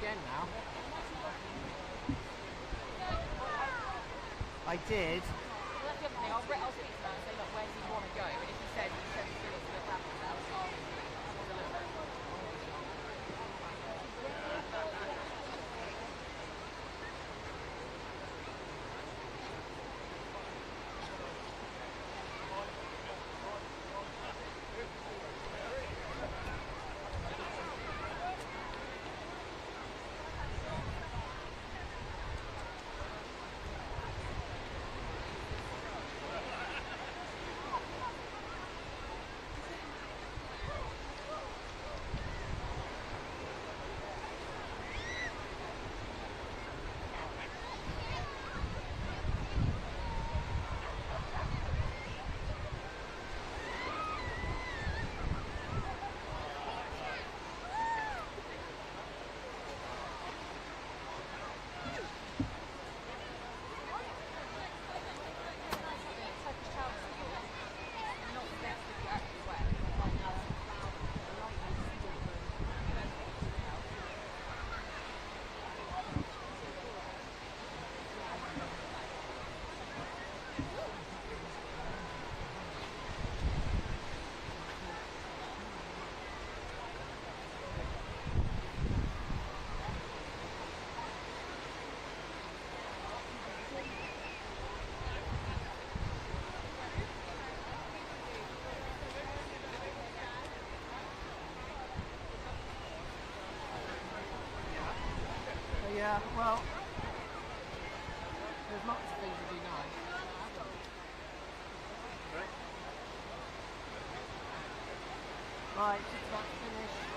again now. I did. Well, that's the other thing. I'll speak to him and say, look, where does he want to go? And if he says it's to the gravel, Yeah, well, there's lots of things to do now. Right, just about to finish.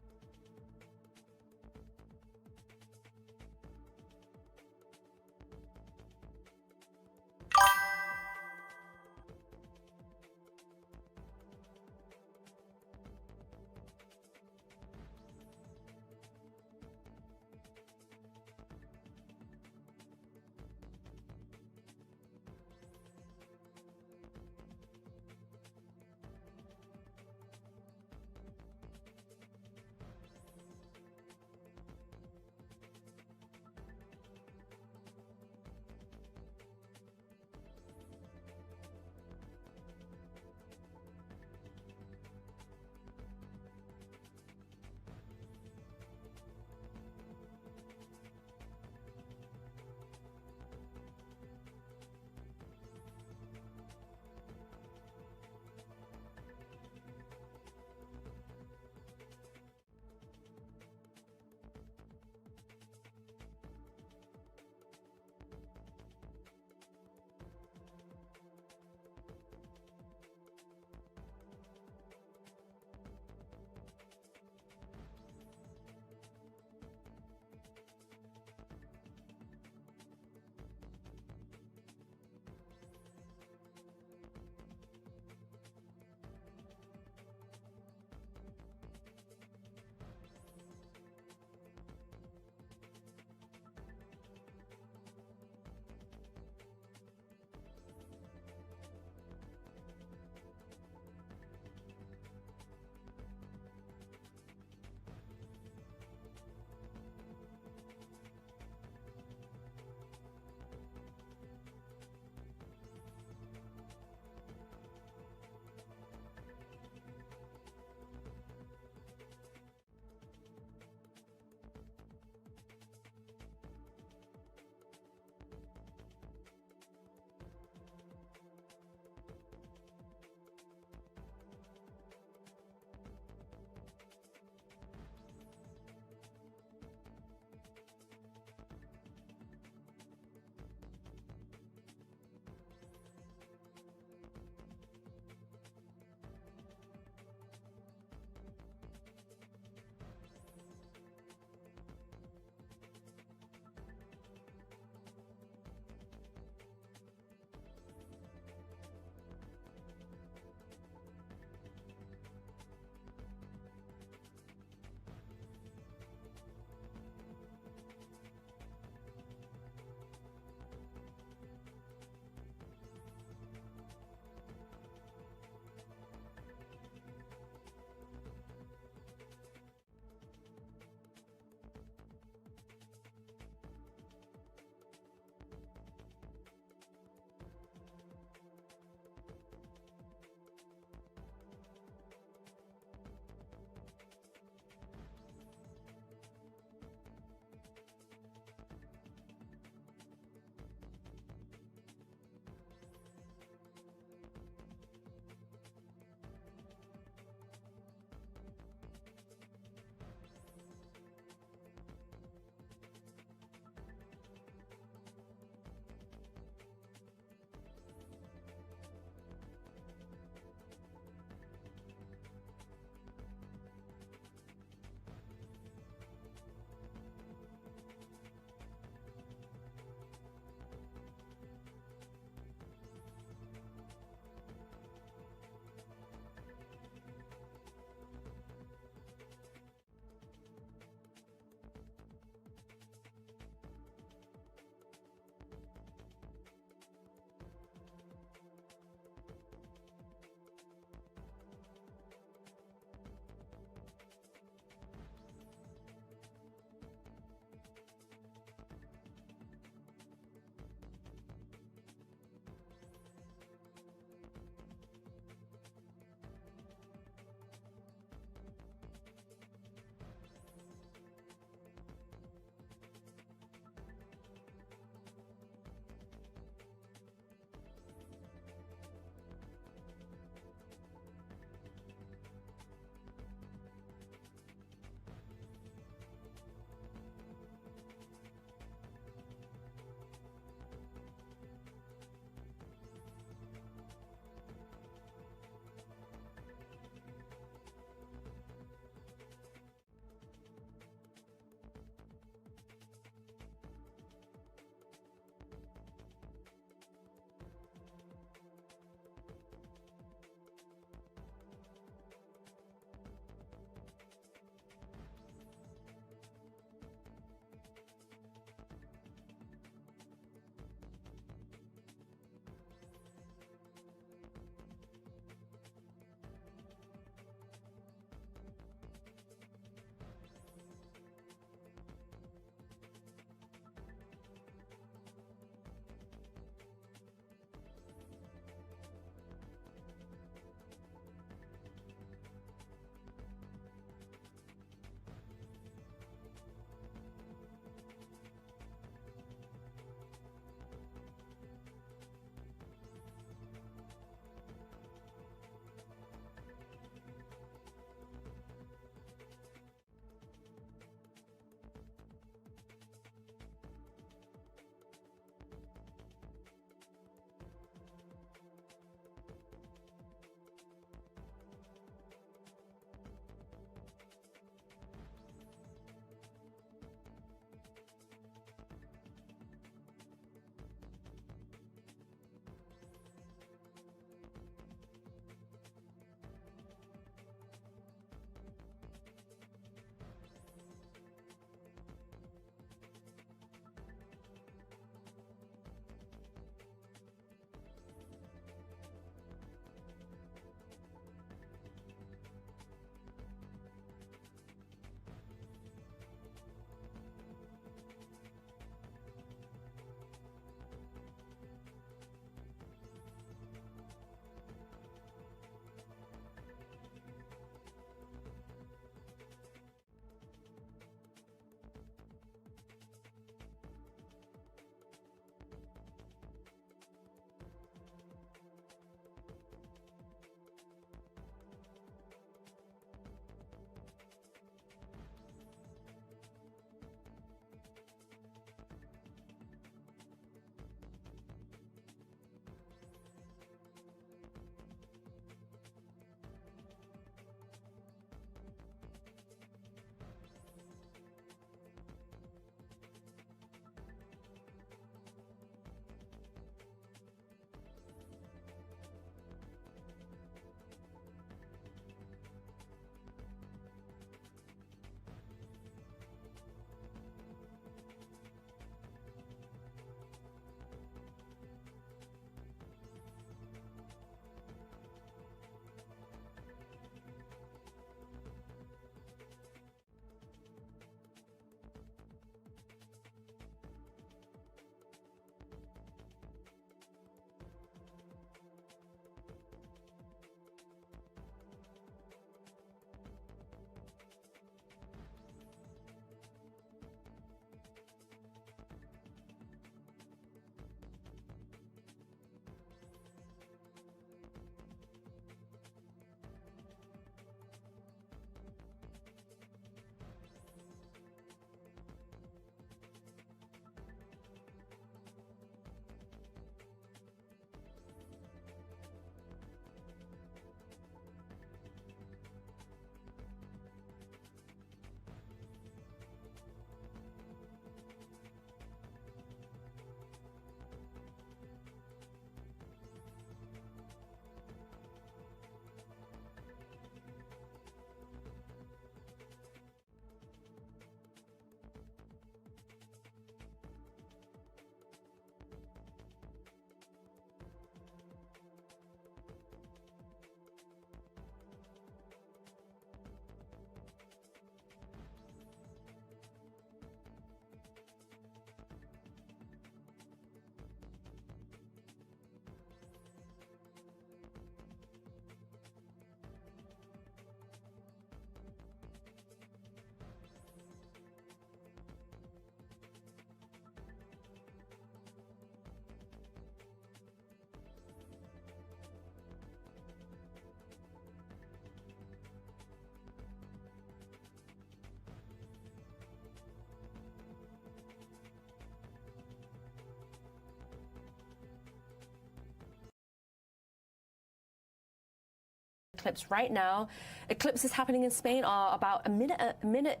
eclipse right now. Eclipses happening in Spain are about a minute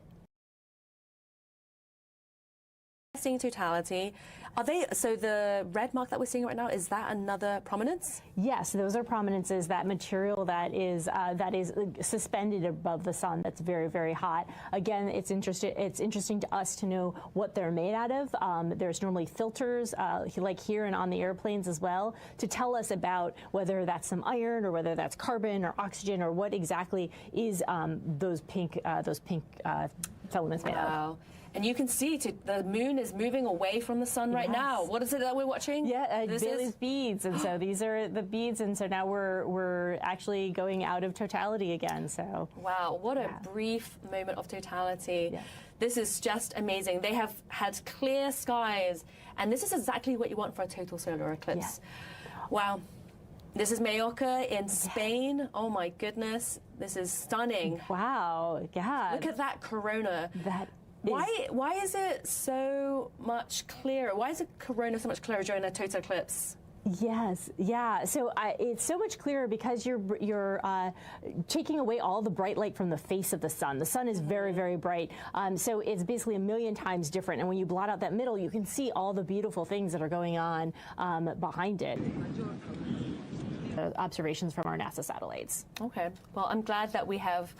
seeing totality. Are they, so the red mark that we're seeing right now, is that another prominence? Yes, those are prominences, that material that is suspended above the sun that's very, very hot. Again, it's interesting to us to know what they're made out of. There's normally filters, like here and on the airplanes as well, to tell us about whether that's some iron or whether that's carbon or oxygen or what exactly is those pink filaments made of. And you can see the moon is moving away from the sun right now. What is it that we're watching? Yeah, Bailey's beads, and so these are the beads, and so now we're actually going out of totality again. So wow, what a brief moment of totality. Yeah. This is just amazing. They have had clear skies, and this is exactly what you want for a total solar eclipse. Yeah. Wow. This is Mallorca in Spain. Yeah. Oh my goodness, this is stunning. Wow, yeah. Look at that corona. Why is it so much clearer? Why is the corona so much clearer during a total eclipse? Yes, yeah. So it's so much clearer because you're taking away all the bright light from the face of the sun. The sun is very, very bright. So it's basically 1,000,000 times different. And when you blot out that middle, you can see all the beautiful things that are going on behind it. Observations from our NASA satellites. Okay. Well, I'm glad that we have.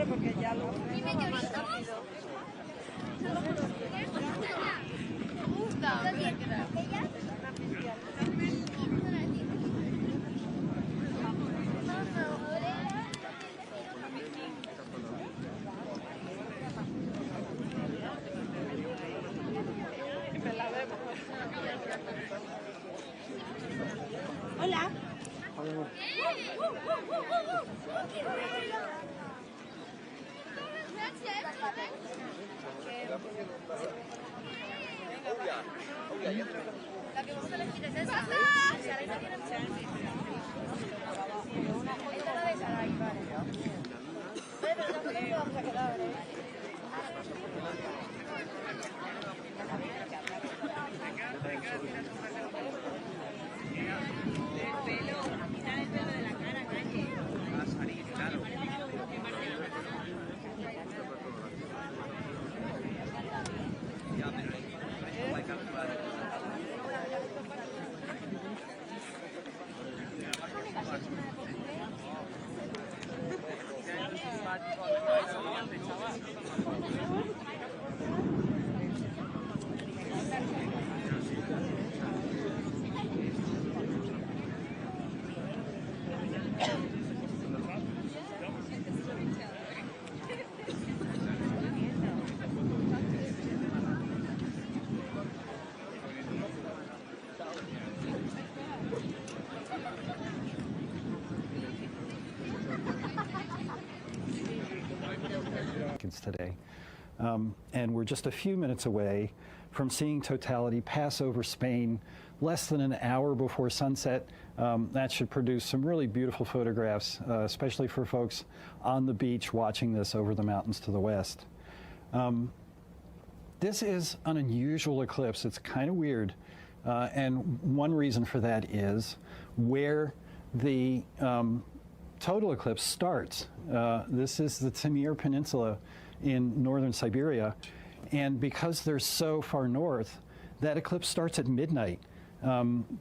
porque ya lo va más rápido. Hola. La que vamos a elegir es esa. Sarai no tiene mucha esta la de Sarai, vale. Pero no sé dónde vamos a quedar, today. And we're just a few minutes away from seeing totality pass over Spain less than an hour before sunset. That should produce some really beautiful photographs, especially for folks on the beach watching this over the mountains to the west. This is an unusual eclipse. It's kind of weird. And one reason for that is where the total eclipse starts. This is the Taimyr Peninsula in northern Siberia. And because they're so far north, that eclipse starts at midnight.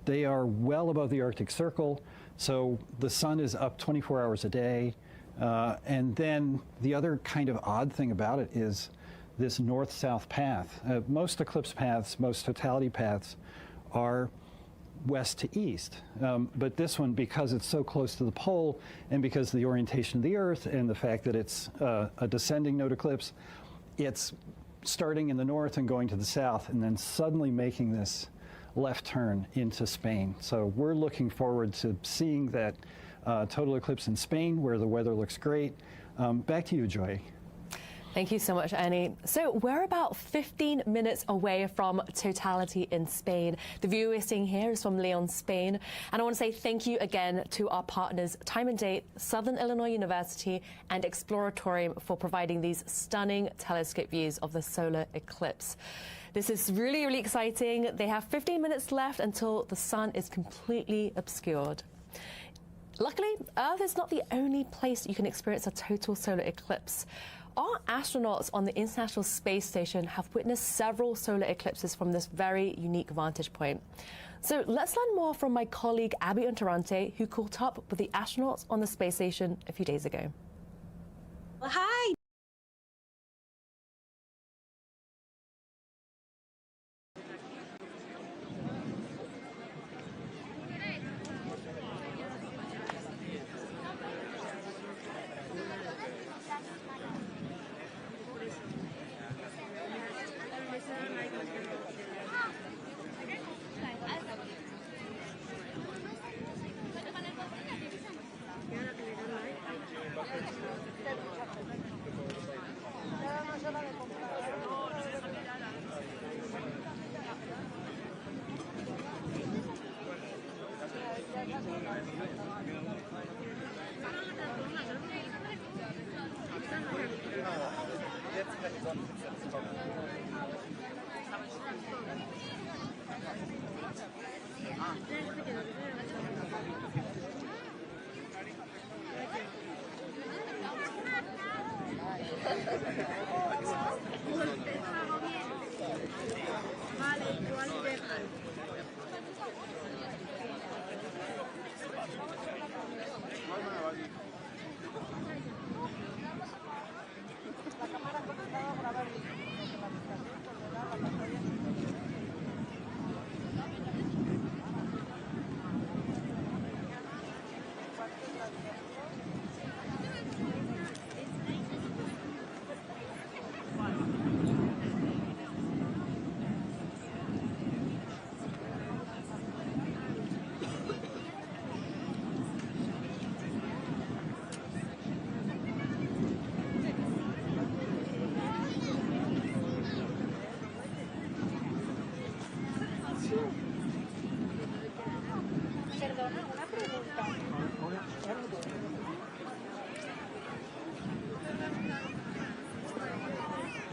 They are well above the Arctic Circle, so the sun is up 24 hours a day. And then the other kind of odd thing about it is this north-south path. Most eclipse paths, most totality paths are west to east. But this one, because it's so close to the pole and because of the orientation of the Earth and the fact that it's a descending node eclipse, it's starting in the north and going to the south and then suddenly making this left turn into Spain. So we're looking forward to seeing that total eclipse in Spain where the weather looks great. Back to you, Joy. Thank you so much, Annie. So we're about 15 minutes away from totality in Spain. The view we're seeing here is from Leon, Spain. And I want to say thank you again to our partners, Time and Date, Southern Illinois University, and Exploratorium for providing these stunning telescope views of the solar eclipse. This is really, really exciting. They have 15 minutes left until the sun is completely obscured. Luckily, Earth is not the only place you can experience a total solar eclipse. Our astronauts on the International Space Station have witnessed several solar eclipses from this very unique vantage point. So let's learn more from my colleague Abby Unterante, who caught up with the astronauts on the space station a few days ago. Well, hi.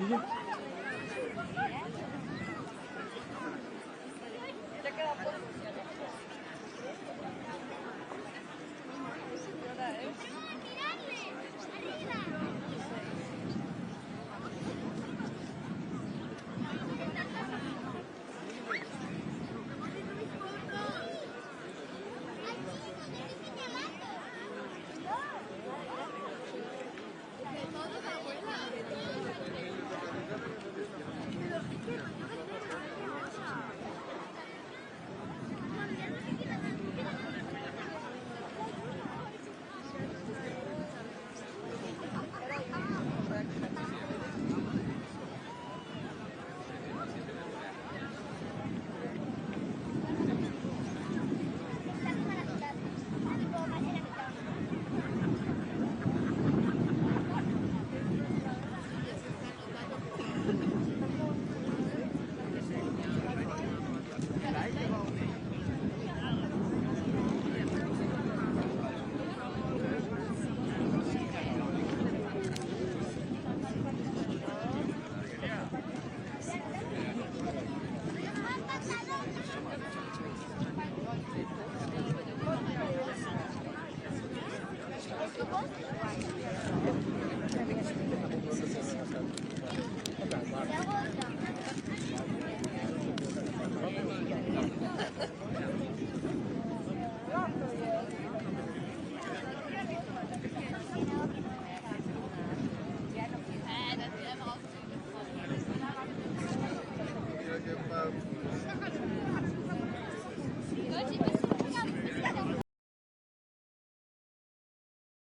Guille.